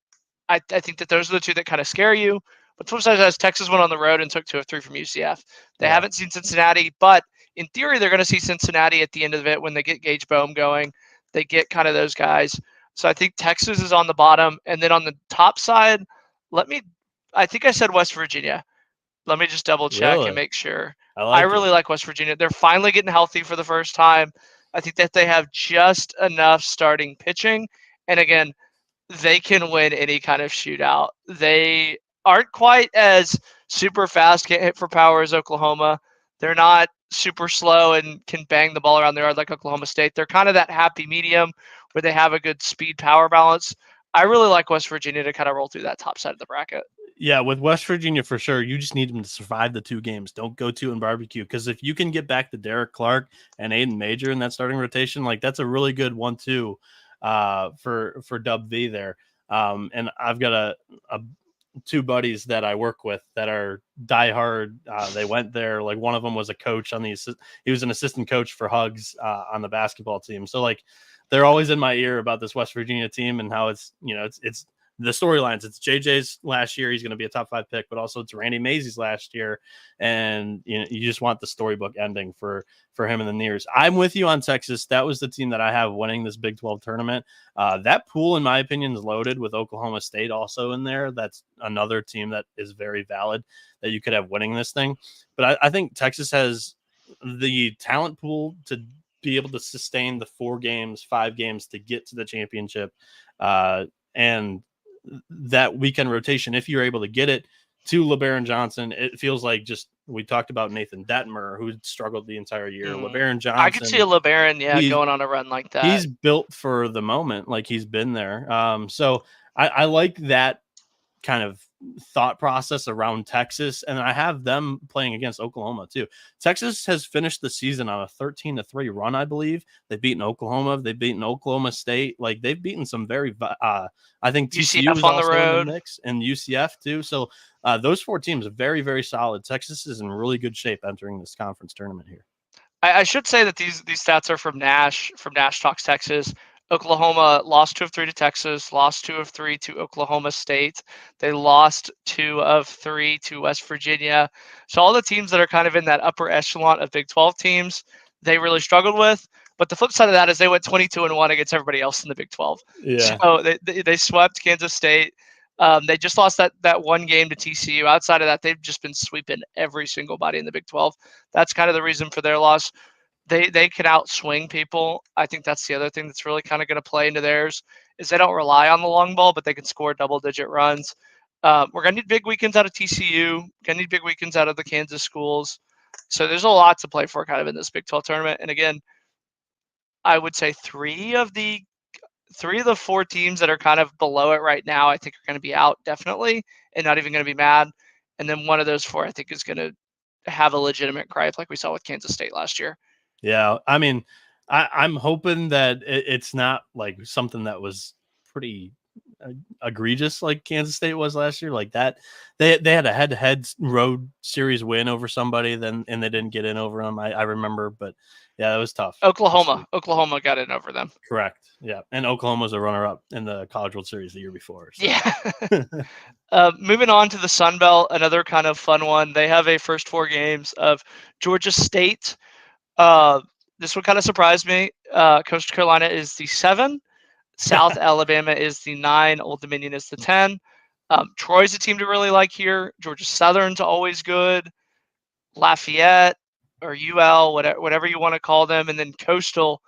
Speaker 1: I think that those are the two that kind of scare you. But flip side is Texas went on the road and took 2 of 3 from UCF. They haven't seen Cincinnati, but in theory, they're going to see Cincinnati at the end of it when they get Gage Boehm going. They get kind of those guys. So I think Texas is on the bottom. And then on the top side, I think I said West Virginia. Let me just double check and make sure. I really like West Virginia. They're finally getting healthy for the first time. I think that they have just enough starting pitching. And again, they can win any kind of shootout. They aren't quite as super fast, can't hit for power as Oklahoma. They're not super slow and can bang the ball around the yard like Oklahoma State. They're kind of that happy medium where they have a good speed power balance. I really like West Virginia to kind of roll through that top side of the bracket.
Speaker 2: Yeah, with West Virginia for sure, you just need them to survive the 2 games. Don't go 2 and barbecue, because if you can get back to Derek Clark and Aiden Major in that starting rotation, like, that's a really good 1-2 for Dub V there. And I've got a 2 buddies that I work with that are diehard. They went there. Like, one of them was a coach on he was an assistant coach for Hugs on the basketball team. So, like, they're always in my ear about this West Virginia team and how it's, you know, it's the storylines. It's JJ's last year. He's going to be a top 5 pick, but also it's Randy Mazey's last year. And, you know, you just want the storybook ending for him in the Nears. I'm with you on Texas. That was the team that I have winning this Big 12 tournament. That pool, in my opinion, is loaded with Oklahoma State also in there. That's another team that is very valid that you could have winning this thing. But I think Texas has the talent pool to be able to sustain the 4 games, 5 games to get to the championship. And that weekend rotation, if you're able to get it to LeBaron Johnson, it feels like, just, we talked about Nathan Detmer, who struggled the entire year. LeBaron Johnson,
Speaker 1: I could see a LeBaron, going on a run like that.
Speaker 2: He's built for the moment, like, he's been there. So I like that kind of thought process around Texas, and I have them playing against Oklahoma too. Texas has finished the season on a 13-3 run, I believe. They've beaten Oklahoma, they've beaten Oklahoma State. Like, they've beaten some very I think TCU is also in the mix, and UCF too. So those 4 teams are very, very solid. Texas is in really good shape entering this conference tournament here.
Speaker 1: I should say that these stats are from Nash Talks Texas. Oklahoma lost 2 of 3 to Texas, lost 2 of 3 to Oklahoma State. They lost 2 of 3 to West Virginia. So all the teams that are kind of in that upper echelon of Big 12 teams, they really struggled with. But the flip side of that is they went 22-1 against everybody else in the Big 12.
Speaker 2: Yeah.
Speaker 1: So they swept Kansas State. They just lost that one game to TCU. Outside of that, they've just been sweeping every single body in the Big 12. That's kind of the reason for their loss. They can outswing people. I think that's the other thing that's really kind of going to play into theirs is they don't rely on the long ball, but they can score double-digit runs. We're going to need big weekends out of TCU. Going to need big weekends out of the Kansas schools. So there's a lot to play for kind of in this Big 12 tournament. And again, I would say three of the 4 teams that are kind of below it right now, I think are going to be out definitely and not even going to be mad. And then one of those 4, I think, is going to have a legitimate gripe like we saw with Kansas State last year.
Speaker 2: Yeah. I mean, I'm hoping that it's not like something that was pretty egregious like Kansas State was last year. Like that, they had a head-to-head road series win over somebody, and they didn't get in over them. I remember, but yeah, it was tough.
Speaker 1: Oklahoma got in over them.
Speaker 2: Correct. Yeah, and Oklahoma was a runner-up in the College World Series the year before. So.
Speaker 1: Yeah. Moving on to the Sun Belt, another kind of fun one. They have a first 4 games of Georgia State. This one kind of surprised me. Coastal Carolina is the 7. South Alabama is the 9. Old Dominion is the 10. Troy's a team to really like here. Georgia Southern's always good. Lafayette or UL, whatever you want to call them. And then Coastal,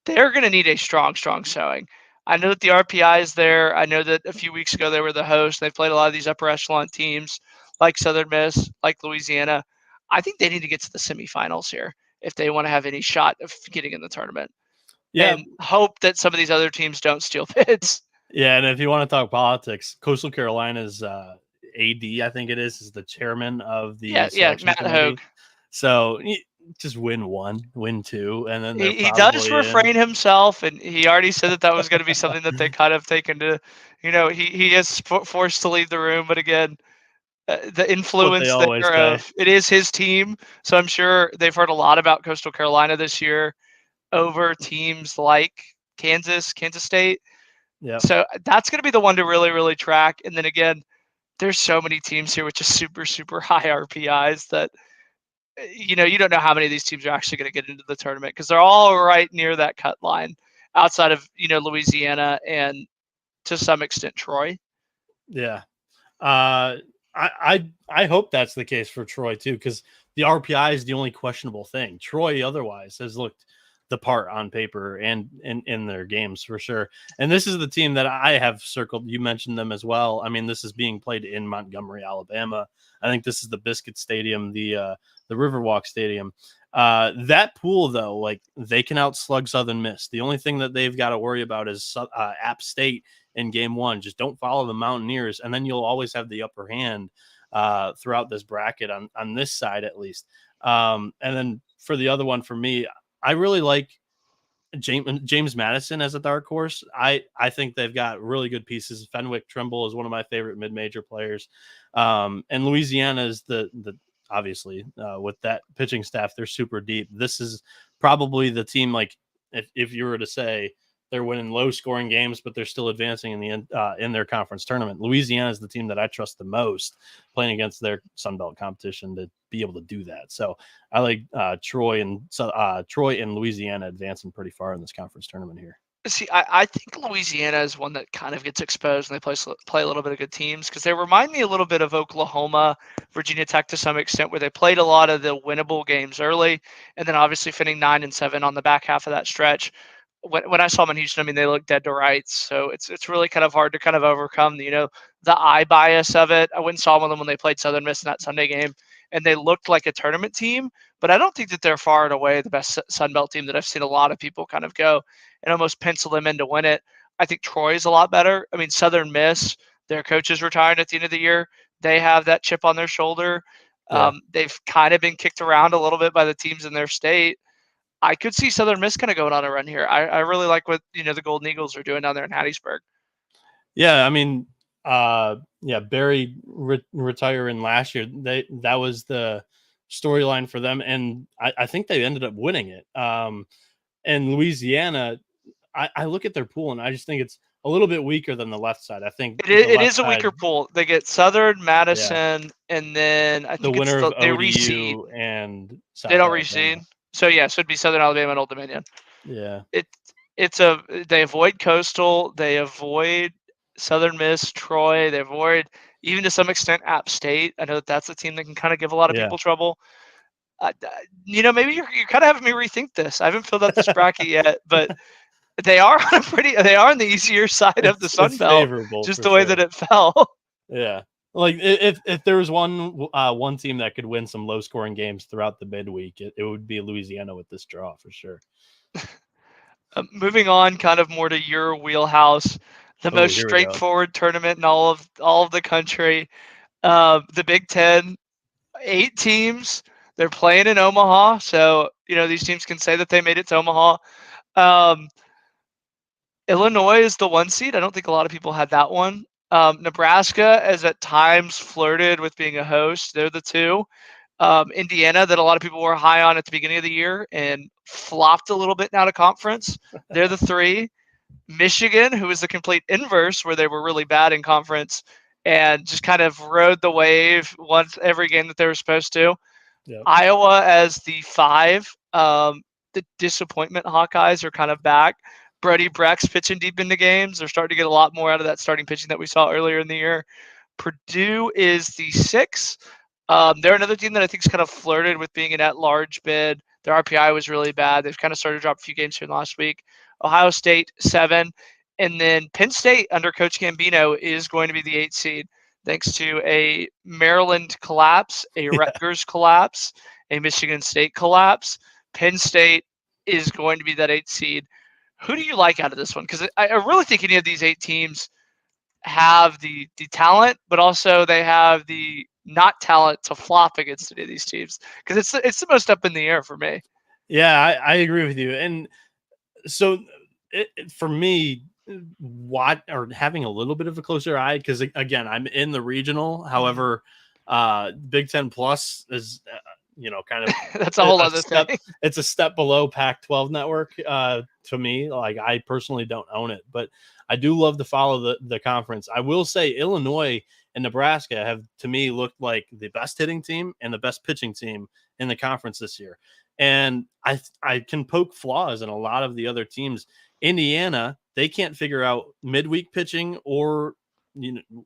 Speaker 1: they're going to need a strong showing. I know that the RPI is there. I know that a few weeks ago they were the host. They've played a lot of these upper echelon teams like Southern Miss, like Louisiana. I think they need to get to the semifinals here if they want to have any shot of getting in the tournament.
Speaker 2: Yeah.
Speaker 1: And hope that some of these other teams don't steal bids.
Speaker 2: Yeah, and if you want to talk politics, Coastal Carolina's AD, I think it is the chairman of the selection
Speaker 1: Matt
Speaker 2: committee.
Speaker 1: Hogue.
Speaker 2: So just win 1, win 2, and then
Speaker 1: he does refrain himself, and he already said that was going to be something that they kind of taken to, he is forced to leave the room. But again, the influence there of it is his team, so I'm sure they've heard a lot about Coastal Carolina this year over teams like Kansas State.
Speaker 2: Yeah.
Speaker 1: So that's going to be the one to really, really track. And then again, there's so many teams here with just super, super high RPIs that, you don't know how many of these teams are actually going to get into the tournament because they're all right near that cut line outside of, Louisiana and to some extent Troy.
Speaker 2: Yeah. I hope that's the case for Troy too, because the RPI is the only questionable thing. Troy otherwise has looked the part on paper and in their games for sure. And this is the team that I have circled. You mentioned them as well. I mean, this is being played in Montgomery, Alabama. I think this is the Biscuit Stadium, the Riverwalk Stadium. That pool though, like they can outslug Southern Miss. The only thing that they've got to worry about is App State in game 1. Just don't follow the Mountaineers, and then you'll always have the upper hand throughout this bracket on this side at least. And then for the other one, for me, I really like James Madison as a dark horse. I think they've got really good pieces. Fenwick Trimble is one of my favorite mid-major players. And Louisiana is the obviously with that pitching staff, they're super deep. This is probably the team, like if you were to say they're winning low scoring games, but they're still advancing in their conference tournament. Louisiana is the team that I trust the most playing against their Sun Belt competition to be able to do that. So I like Troy and Louisiana advancing pretty far in this conference tournament here.
Speaker 1: See, I think Louisiana is one that kind of gets exposed when they play a little bit of good teams because they remind me a little bit of Oklahoma, Virginia Tech to some extent, where they played a lot of the winnable games early and then obviously finishing 9-7 on the back half of that stretch. When I saw them in Houston, I mean, they look dead to rights. So it's really kind of hard to kind of overcome, the eye bias of it. I went and saw them when they played Southern Miss in that Sunday game, and they looked like a tournament team. But I don't think that they're far and away the best Sun Belt team that I've seen a lot of people kind of go and almost pencil them in to win it. I think Troy is a lot better. I mean, Southern Miss, their coach is retiring at the end of the year. They have that chip on their shoulder. Yeah. They've kind of been kicked around a little bit by the teams in their state. I could see Southern Miss kind of going on a run here. I really like what the Golden Eagles are doing down there in Hattiesburg.
Speaker 2: Yeah, I mean, Barry retiring last year. That was the storyline for them, and I think they ended up winning it. And Louisiana, I look at their pool and I just think it's a little bit weaker than the left side. I think
Speaker 1: It
Speaker 2: the
Speaker 1: is, it
Speaker 2: left
Speaker 1: is a
Speaker 2: side,
Speaker 1: weaker pool. They get Southern,
Speaker 2: yeah,
Speaker 1: Madison, and then I
Speaker 2: the
Speaker 1: think
Speaker 2: winner of
Speaker 1: they reseed.
Speaker 2: ODU and
Speaker 1: They
Speaker 2: South
Speaker 1: don't
Speaker 2: Alabama.
Speaker 1: reseed. So yeah, so it'd be Southern Alabama and Old Dominion.
Speaker 2: Yeah.
Speaker 1: It it's a they avoid Coastal, they avoid Southern Miss, Troy, they avoid even to some extent App State. I know that that's a team that can kind of give a lot of
Speaker 2: Yeah.
Speaker 1: people trouble. Maybe you're kind of having me rethink this. I haven't filled out this bracket yet, but they are on a they are on the easier side of the Sun
Speaker 2: It's
Speaker 1: Belt,
Speaker 2: favorable
Speaker 1: just
Speaker 2: for
Speaker 1: the way that
Speaker 2: sure.
Speaker 1: it fell.
Speaker 2: Yeah. Like if there was one team that could win some low scoring games throughout the midweek, it would be Louisiana with this draw for sure.
Speaker 1: Moving on, kind of more to your wheelhouse, the
Speaker 2: Oh,
Speaker 1: most
Speaker 2: here we go.
Speaker 1: straightforward tournament in all of the country. The Big Ten, 8 teams. They're playing in Omaha, so these teams can say that they made it to Omaha. Um, Illinois is the 1 seed. I don't think a lot of people had that one. Nebraska has at times flirted with being a host. They're the 2. Indiana, that a lot of people were high on at the beginning of the year and flopped a little bit out of conference. They're the 3. Michigan, who is the complete inverse, where they were really bad in conference and just kind of rode the wave once every game that they were supposed to.
Speaker 2: Yep.
Speaker 1: Iowa as the 5. The disappointment Hawkeyes are kind of back. Brody Breck's pitching deep into games. They're starting to get a lot more out of that starting pitching that we saw earlier in the year. Purdue is the 6. They're another team that I think is kind of flirted with being an at-large bid. Their RPI was really bad. They've kind of started to drop a few games here in the last week. Ohio State, 7. And then Penn State under Coach Gambino is going to be the 8 seed, thanks to a Maryland collapse, a Rutgers collapse, a Michigan State collapse. Penn State is going to be that 8 seed. Who do you like out of this one? Because I really think any of these 8 teams have the talent, but also they have the not talent to flop against any of these teams, because it's the most up in the air for me.
Speaker 2: Yeah, I agree with you. And so for me, what or having a little bit of a closer eye, because again, I'm in the regional. However, Big Ten Plus is kind of
Speaker 1: That's a whole other
Speaker 2: step.
Speaker 1: thing.
Speaker 2: It's a step below Pac-12 network to me. Like, I personally don't own it, but I do love to follow the conference. I will say Illinois and Nebraska have, to me, looked like the best hitting team and the best pitching team in the conference this year. And I can poke flaws in a lot of the other teams. Indiana, they can't figure out midweek pitching, or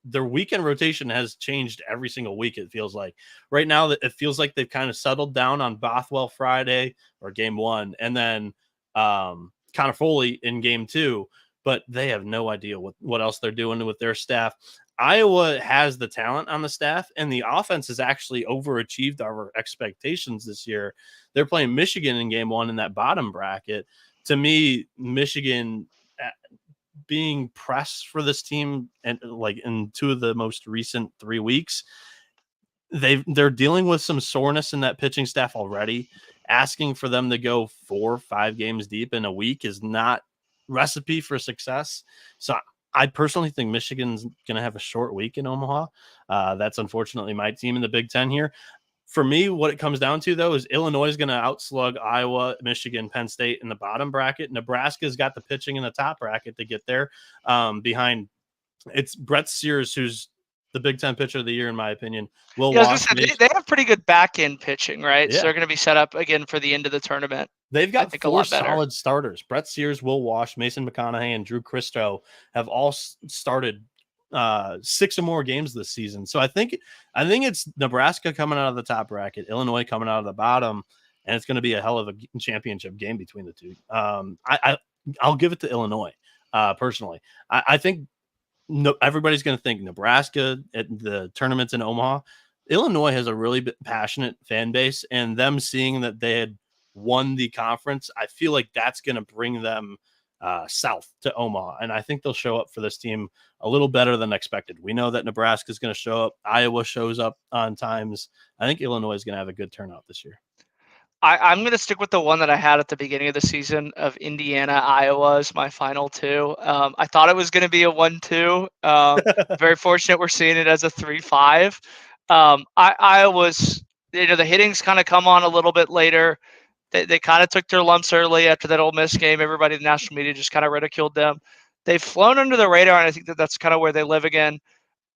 Speaker 2: their weekend rotation has changed every single week. It feels like right now that it feels like they've kind of settled down on Bothwell Friday or game 1, and then Connor Foley in game 2, but they have no idea what else they're doing with their staff. Iowa has the talent on the staff, and the offense has actually overachieved our expectations this year. They're playing Michigan in game 1 in that bottom bracket. To me, Michigan being pressed for this team, and like in 2 of the most recent 3 weeks, they're dealing with some soreness in that pitching staff already. Asking for them to go 4 or 5 games deep in a week is not recipe for success. So I personally think Michigan's going to have a short week in Omaha. That's unfortunately my team in the Big Ten here. For me, what it comes down to, though, is Illinois is going to outslug Iowa, Michigan, Penn State in the bottom bracket. Nebraska's got the pitching in the top bracket to get there. Behind, it's Brett Sears, who's the Big Ten pitcher of the year, in my opinion.
Speaker 1: Yeah, I was gonna say, they have pretty good back end pitching, right? So
Speaker 2: Yeah.
Speaker 1: they're going to be set up again for the end of the tournament.
Speaker 2: They've
Speaker 1: I
Speaker 2: got
Speaker 1: think a
Speaker 2: 4
Speaker 1: lot better.
Speaker 2: solid starters. Brett Sears, Will Wash, Mason McConaughey, and Drew Christo have all started 6 or more games this season. So I think it's Nebraska coming out of the top bracket, Illinois coming out of the bottom, and it's going to be a hell of a championship game between the two. I'll give it to Illinois personally. I think everybody's going to think Nebraska at the tournaments in Omaha. Illinois has a really passionate fan base, and them seeing that they had won the conference, I feel like that's going to bring them south to Omaha. And I think they'll show up for this team a little better than expected. We know that Nebraska is going to show up. Iowa shows up on times. I think Illinois is going to have a good turnout this year.
Speaker 1: I'm going to stick with the one that I had at the beginning of the season of Indiana, Iowa as my final 2. I thought it was going to be a 1-2. Very fortunate we're seeing it as a 3-5. Iowa's, the hitting's kind of come on a little bit later. They kind of took their lumps early after that Ole Miss game. Everybody in the national media just kind of ridiculed them. They've flown under the radar, and I think that that's kind of where they live again.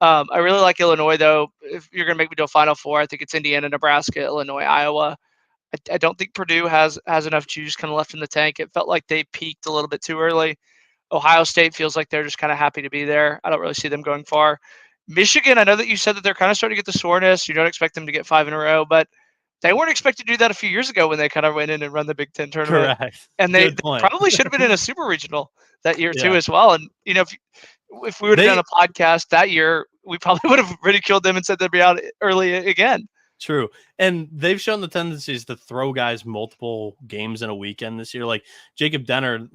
Speaker 1: I really like Illinois, though. If you're going to make me do a Final Four, I think it's Indiana, Nebraska, Illinois, Iowa. I don't think Purdue has enough juice kind of left in the tank. It felt like they peaked a little bit too early. Ohio State feels like they're just kind of happy to be there. I don't really see them going far. Michigan, I know that you said that they're kind of starting to get the soreness. You don't expect them to get 5 in a row, but they weren't expected to do that a few years ago when they kind of went in and run the Big Ten tournament.
Speaker 2: Correct.
Speaker 1: And they
Speaker 2: Good point.
Speaker 1: probably should have been in a super regional that year too
Speaker 2: Yeah.
Speaker 1: as well. And, if we would have done a podcast that year, we probably would have ridiculed them and said they'd be out early again.
Speaker 2: True. And they've shown the tendencies to throw guys multiple games in a weekend this year. Like Jacob Denner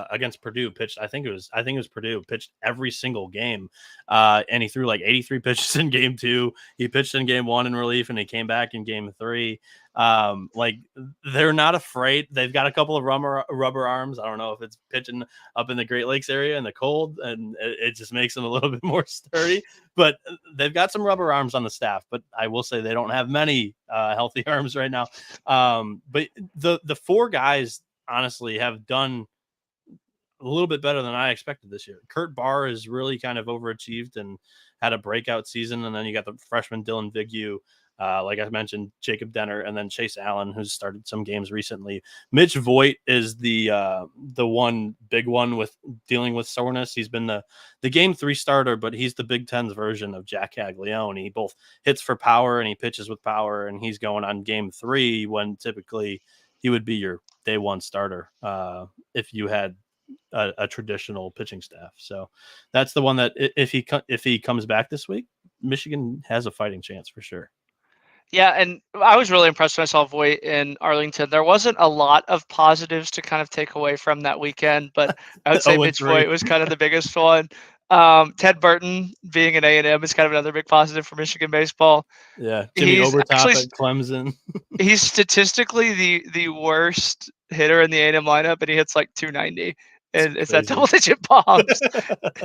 Speaker 2: against Purdue pitched, I think it was Purdue, pitched every single game. And he threw like 83 pitches in game 2. He pitched in game 1 in relief, and he came back in game 3. Like they're not afraid. They've got a couple of rubber arms. I don't know if it's pitching up in the Great Lakes area in the cold, and it just makes them a little bit more sturdy. But they've got some rubber arms on the staff. But I will say they don't have many healthy arms right now. But the 4 guys honestly have done a little bit better than I expected this year. Kurt Barr has really kind of overachieved and had a breakout season, and then you got the freshman Dylan Vignew. Like I mentioned, Jacob Denner, and then Chase Allen, who's started some games recently. Mitch Voigt is the one big one with dealing with soreness. He's been the game 3 starter, but he's the Big Ten's version of Jack Caglione. He both hits for power and he pitches with power, and he's going on game 3 when typically he would be your day 1 starter if you had a traditional pitching staff. So that's the one that if he comes back this week, Michigan has a fighting chance for sure.
Speaker 1: Yeah, and I was really impressed when I saw Voigt in Arlington. There wasn't a lot of positives to kind of take away from that weekend, but I would say Mitch Voigt was kind of the biggest one. Ted Burton being an A&M is kind of another big positive for Michigan baseball.
Speaker 2: Yeah, Jimmy Obertop at Clemson.
Speaker 1: He's statistically the worst hitter in the A&M lineup, and he hits like 290. And it's that double-digit bombs.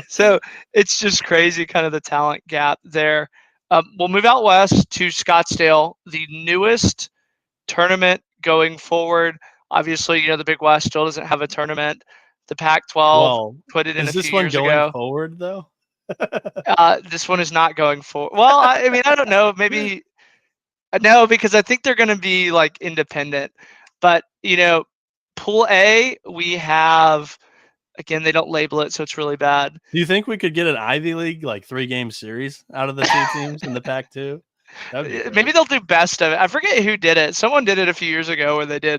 Speaker 1: So it's just crazy, kind of the talent gap there. We'll move out west to Scottsdale, the newest tournament going forward. Obviously, the Big West still doesn't have a tournament. The Pac-12 put it in a few years ago. Is this one
Speaker 2: going forward, though?
Speaker 1: This one is not going forward. Well, I mean, I don't know. Maybe no, because I think they're going to be like independent. But, Pool A, we have. Again, they don't label it, so it's really bad.
Speaker 2: Do you think we could get an Ivy League, like 3-game series out of the 2 teams in the Pac-2?
Speaker 1: Maybe they'll do best of it. I forget who did it. Someone did it a few years ago where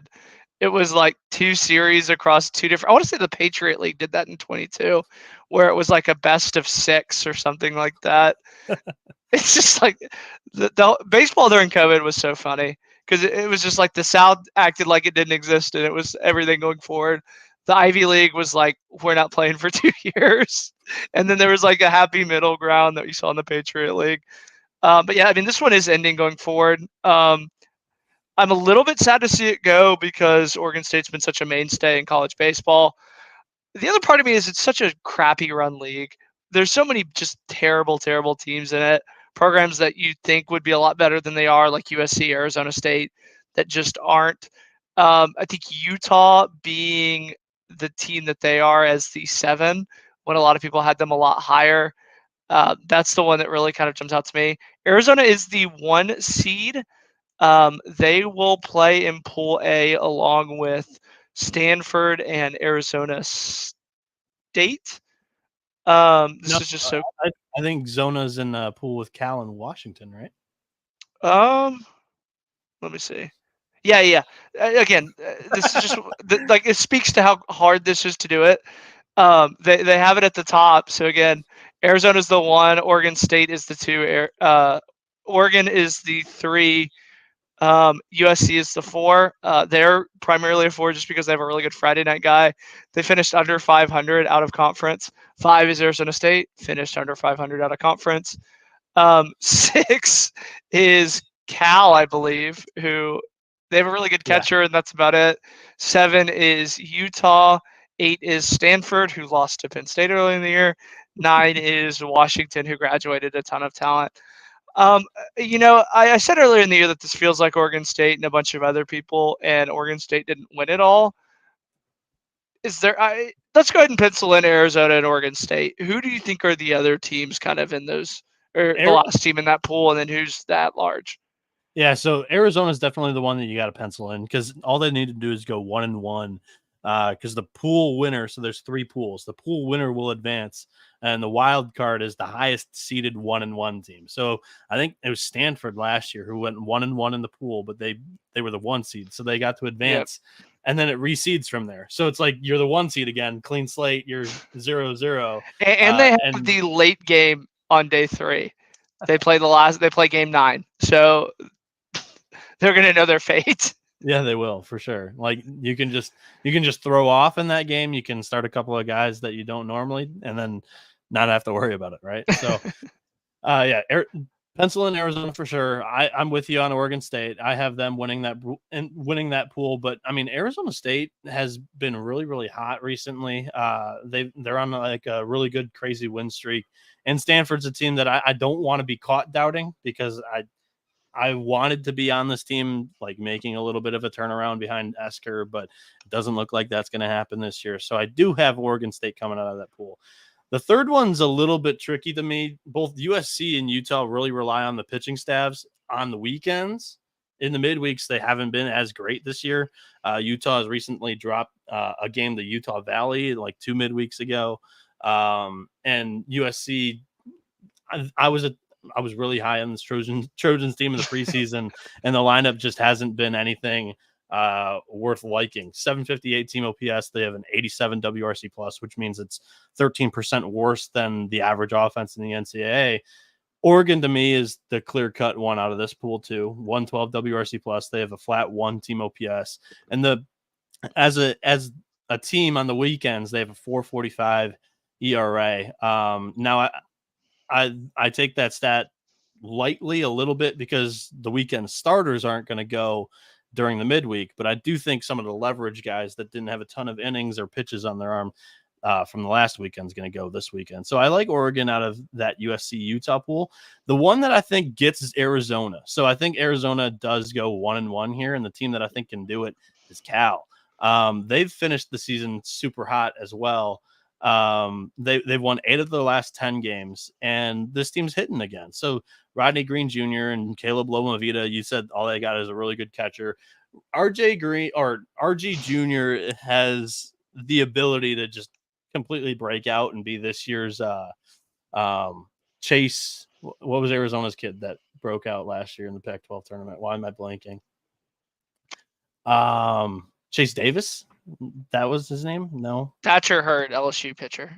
Speaker 1: it was like 2 series across 2 different. I want to say the Patriot League did that in 22, where it was like a best of 6 or something like that. It's just like the baseball during COVID was so funny because it was just like the South acted like it didn't exist, and it was everything going forward. The Ivy League was like, we're not playing for 2 years. And then there was like a happy middle ground that we saw in the Patriot League. But yeah, I mean, this one is ending going forward. I'm a little bit sad to see it go because Oregon State's been such a mainstay in college baseball. The other part of me is it's such a crappy run league. There's so many just terrible, terrible teams in it. Programs that you think would be a lot better than they are, like USC, Arizona State, that just aren't. I think Utah being the team that they are as the 7, when a lot of people had them a lot higher. That's the one that really kind of jumps out to me. Arizona is the 1 seed. They will play in Pool A along with Stanford and Arizona State. Is just so.
Speaker 2: I think Zona's in a pool with Cal and Washington, right?
Speaker 1: Let me see. Yeah. Again, this is just like it speaks to how hard this is to do it. They have it at the top. So again, Arizona's the 1, Oregon State is the 2, Oregon is the 3, USC is the 4. They're primarily a 4 just because they have a really good Friday night guy. They finished under 500 out of conference. 5 is Arizona State, finished under 500 out of conference. 6 is Cal, I believe, who they have a really good catcher, and that's about it. 7 is Utah. 8 is Stanford, who lost to Penn State early in the year. 9 is Washington, who graduated a ton of talent. Um, I said earlier in the year that this feels like Oregon State and a bunch of other people, and Oregon State didn't win it all. Is there? Let's go ahead and pencil in Arizona and Oregon State. Who do you think are the other teams, kind of in those, or the
Speaker 2: Air,
Speaker 1: last team in that pool, and then who's that large?
Speaker 2: Yeah, so Arizona is definitely the one that you got to pencil in because all they need to do is go 1-1. Because the pool winner, so there's three pools. The pool winner will advance, and the wild card is the highest seeded 1-1 team. So I think it was Stanford last year who went 1-1 in the pool, but they were the one seed, so they got to
Speaker 1: Yep.
Speaker 2: advance, and then it reseeds from there. So it's like you're the one seed again, clean slate. You're 0-0,
Speaker 1: And they have
Speaker 2: and
Speaker 1: the late game on day 3. They play game 9, so they're gonna know their fate.
Speaker 2: yeah, they will for sure. Like you can just throw off in that game. You can start a couple of guys that you don't normally, and then not have to worry about it, right? So, yeah, pencil in Arizona for sure. I'm with you on Oregon State. I have them winning that pool, but I mean Arizona State has been really really hot recently. They're on like a really good crazy win streak, and Stanford's a team that I don't want to be caught doubting because I wanted to be on this team, like making a little bit of a turnaround behind Esker, but it doesn't look like that's going to happen this year. So I do have Oregon State coming out of that pool. The third one's a little bit tricky to me. Both USC and Utah really rely on the pitching staffs on the weekends. In the midweeks, they haven't been as great this year. Utah has recently dropped a game to Utah Valley like 2 midweeks ago. And USC, I was really high on this Trojans team in the preseason, and the lineup just hasn't been anything worth liking. 758 team OPS. They have an 87 WRC plus, which means it's 13% worse than the average offense in the NCAA. Oregon to me is the clear cut one out of this pool too. 112 WRC plus. They have a flat 1 team OPS, and as a team on the weekends they have a 4.45 ERA. Now I take that stat lightly a little bit because the weekend starters aren't going to go during the midweek, but I do think some of the leverage guys that didn't have a ton of innings or pitches on their arm from the last weekend is going to go this weekend. So I like Oregon out of that USC Utah pool. The one that I think gets is Arizona. So I think Arizona does go 1-1 here, and the team that I think can do it is Cal. They've finished the season super hot as well. They've won 8 of the last 10 games, and this team's hitting again. So Rodney Green Jr. and Caleb Lomavita, you said all they got is a really good catcher. RG Jr. has the ability to just completely break out and be this year's Chase. What was Arizona's kid that broke out last year in the Pac-12 tournament? Why am I blanking? Chase Davis. That was his name? No.
Speaker 1: Thatcher Hurd, LSU pitcher.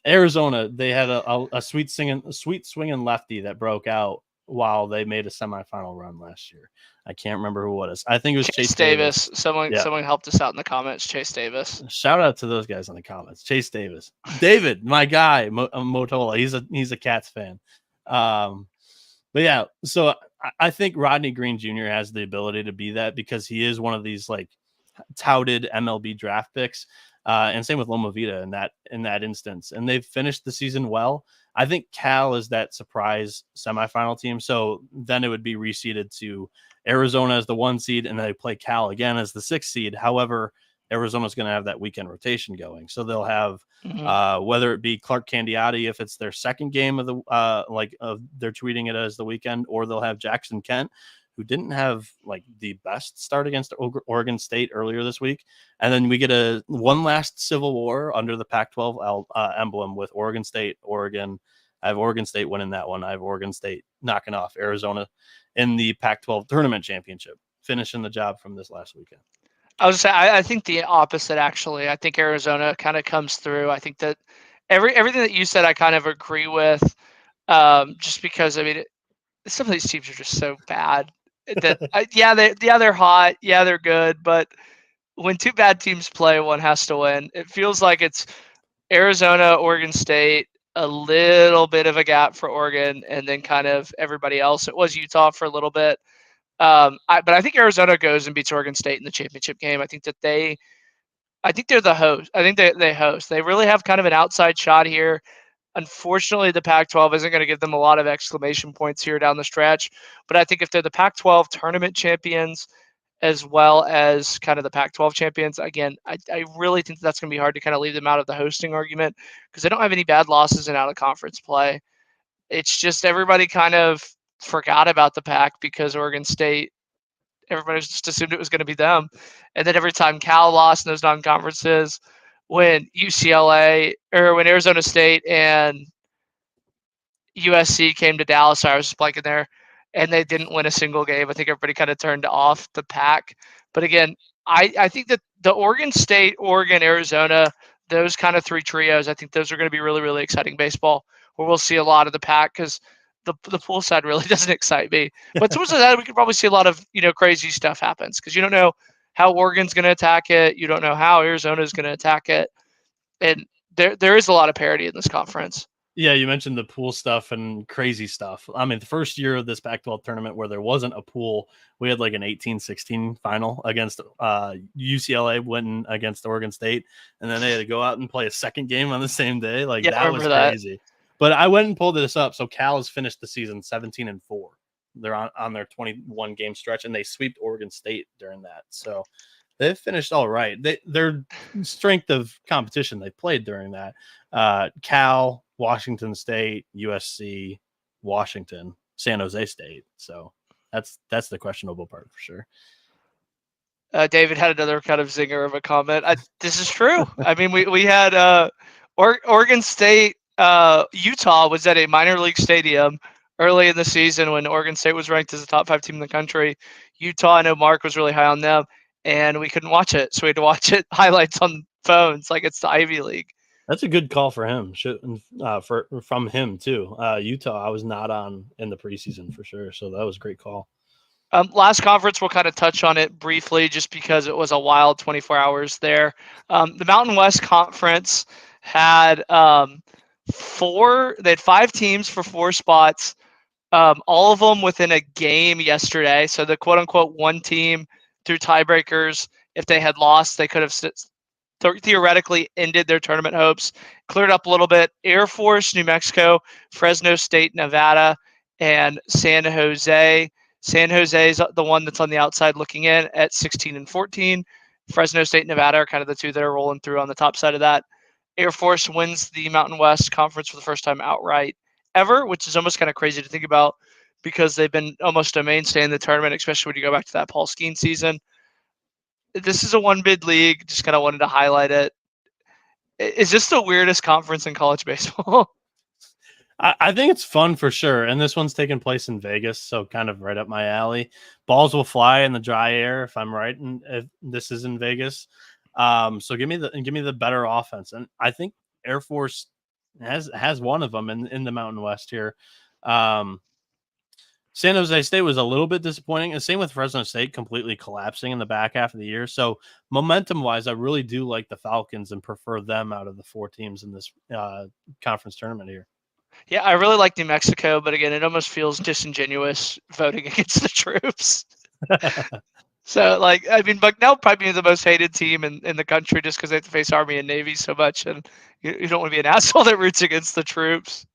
Speaker 2: Arizona, they had a sweet swinging lefty that broke out while they made a semifinal run last year. I can't remember who it was. I think it was Chase Davis.
Speaker 1: Someone helped us out in the comments. Chase Davis.
Speaker 2: Shout out to those guys in the comments. Chase Davis, David, my guy, Motola. He's a Cats fan. But yeah, so I think Rodney Green Jr. has the ability to be that because he is one of these like touted MLB draft picks. And same with Lomavita in that instance. And they've finished the season well. I think Cal is that surprise semifinal team. So then it would be reseeded to Arizona as the 1 seed, and they play Cal again as the 6 seed. However, Arizona's going to have that weekend rotation going. So they'll have whether it be Clark Candiotti if it's their second game of the they're tweeting it as the weekend, or they'll have Jackson Kent, who didn't have like the best start against Oregon State earlier this week. And then we get one last civil war under the Pac-12 emblem with Oregon State, Oregon. I have Oregon State winning that one. I have Oregon State knocking off Arizona in the Pac-12 tournament championship, finishing the job from this last weekend.
Speaker 1: I was say I think the opposite actually. I think Arizona kind of comes through. I think that everything that you said I kind of agree with. Just because I mean some of these teams are just so bad that they're hot, yeah they're good, but when 2 bad teams play, one has to win. It feels like it's Arizona, Oregon State, a little bit of a gap for Oregon, and then kind of everybody else. It was Utah for a little bit. But I think Arizona goes and beats Oregon State in the championship game. I think they're the host. I think they host. They really have kind of an outside shot here. Unfortunately, the Pac-12 isn't going to give them a lot of exclamation points here down the stretch. But I think if they're the Pac-12 tournament champions, as well as kind of the Pac-12 champions, again, I really think that's going to be hard to kind of leave them out of the hosting argument because they don't have any bad losses in out of conference play. It's just everybody kind of forgot about the Pac because Oregon State, everybody just assumed it was going to be them. And then every time Cal lost in those non-conferences, when UCLA or when Arizona State and USC came to Dallas, I was just blanking there, and they didn't win a single game. I think everybody kind of turned off the Pac. But again, I think that the Oregon State, Oregon, Arizona, those kind of three trios, I think those are going to be really, really exciting baseball, where we'll see a lot of the Pac because the pool side really doesn't excite me. But towards that, we could probably see a lot of crazy stuff happens because you don't know how Oregon's going to attack it, you don't know how Arizona's going to attack it, and there is a lot of parity in this conference.
Speaker 2: Yeah, you mentioned the pool stuff and crazy stuff. I mean, the first year of this Pac-12 tournament where there wasn't a pool, we had like an 18-16 final against UCLA winning against Oregon State, and then they had to go out and play a second game on the same day. Like
Speaker 1: Yeah,
Speaker 2: that was crazy. But I went and pulled this up. So Cal has finished the season 17-4. They're on their 21 game stretch, and they swept Oregon State during that. So they've finished all right. Their strength of competition they played during that. Cal, Washington State, USC, Washington, San Jose State. So that's the questionable part for sure.
Speaker 1: David had another kind of zinger of a comment. This is true. I mean, we had Oregon State, Utah was at a minor league stadium early in the season when Oregon State was ranked as a top 5 team in the country. Utah, I know Mark was really high on them, and we couldn't watch it, so we had to watch it highlights on phones like it's the Ivy League.
Speaker 2: That's a good call for him. From him too. Utah, I was not on in the preseason for sure, so that was a great call.
Speaker 1: Last conference, we'll kind of touch on it briefly just because it was a wild 24 hours there. The Mountain West Conference had they had 5 teams for 4 spots, all of them within a game yesterday. So the quote-unquote one team through tiebreakers, if they had lost, they could have theoretically ended their tournament hopes, cleared up a little bit. Air Force, New Mexico, Fresno State, Nevada, and San Jose. San Jose is the one that's on the outside looking in at 16-14. Fresno State, Nevada are kind of the two that are rolling through on the top side of that. Air Force wins the Mountain West Conference for the first time outright ever, which is almost kind of crazy to think about because they've been almost a mainstay in the tournament, especially when you go back to that Paul Skeen season. This is a one-bid league. Just kind of wanted to highlight it. Is this the weirdest conference in college baseball?
Speaker 2: I think it's fun for sure. And this one's taking place in Vegas, so kind of right up my alley. Balls will fly in the dry air if I'm right, and if this is in Vegas. So give me the better offense. And I think Air Force has one of them in the Mountain West here. San Jose State was a little bit disappointing. And same with Fresno State completely collapsing in the back half of the year. So momentum-wise, I really do like the Falcons and prefer them out of the 4 teams in this conference tournament here.
Speaker 1: Yeah, I really like New Mexico, but again, it almost feels disingenuous voting against the troops. So, I mean, Bucknell probably be the most hated team in the country just because they have to face Army and Navy so much, and you don't want to be an asshole that roots against the troops.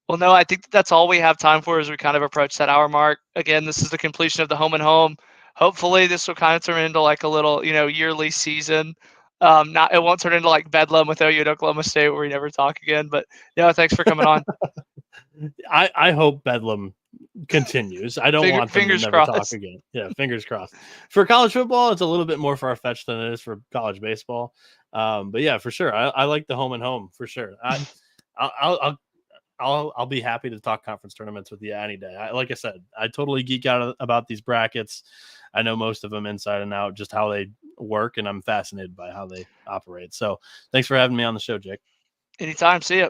Speaker 1: Well, no, I think that's all we have time for as we kind of approach that hour mark. Again, this is the completion of the home and home. Hopefully, this will kind of turn into like a little, yearly season. It won't turn into like Bedlam with OU and Oklahoma State where we never talk again. But thanks for coming on.
Speaker 2: I hope Bedlam continues. I don't want them to never talk again. Yeah, fingers crossed. For college football, it's a little bit more far-fetched than it is for college baseball. But yeah, for sure, I like the home and home for sure. I'll be happy to talk conference tournaments with you any day. Like I said, I totally geek out about these brackets. I know most of them inside and out, just how they work, and I'm fascinated by how they operate. So thanks for having me on the show, Jake.
Speaker 1: Anytime. See ya.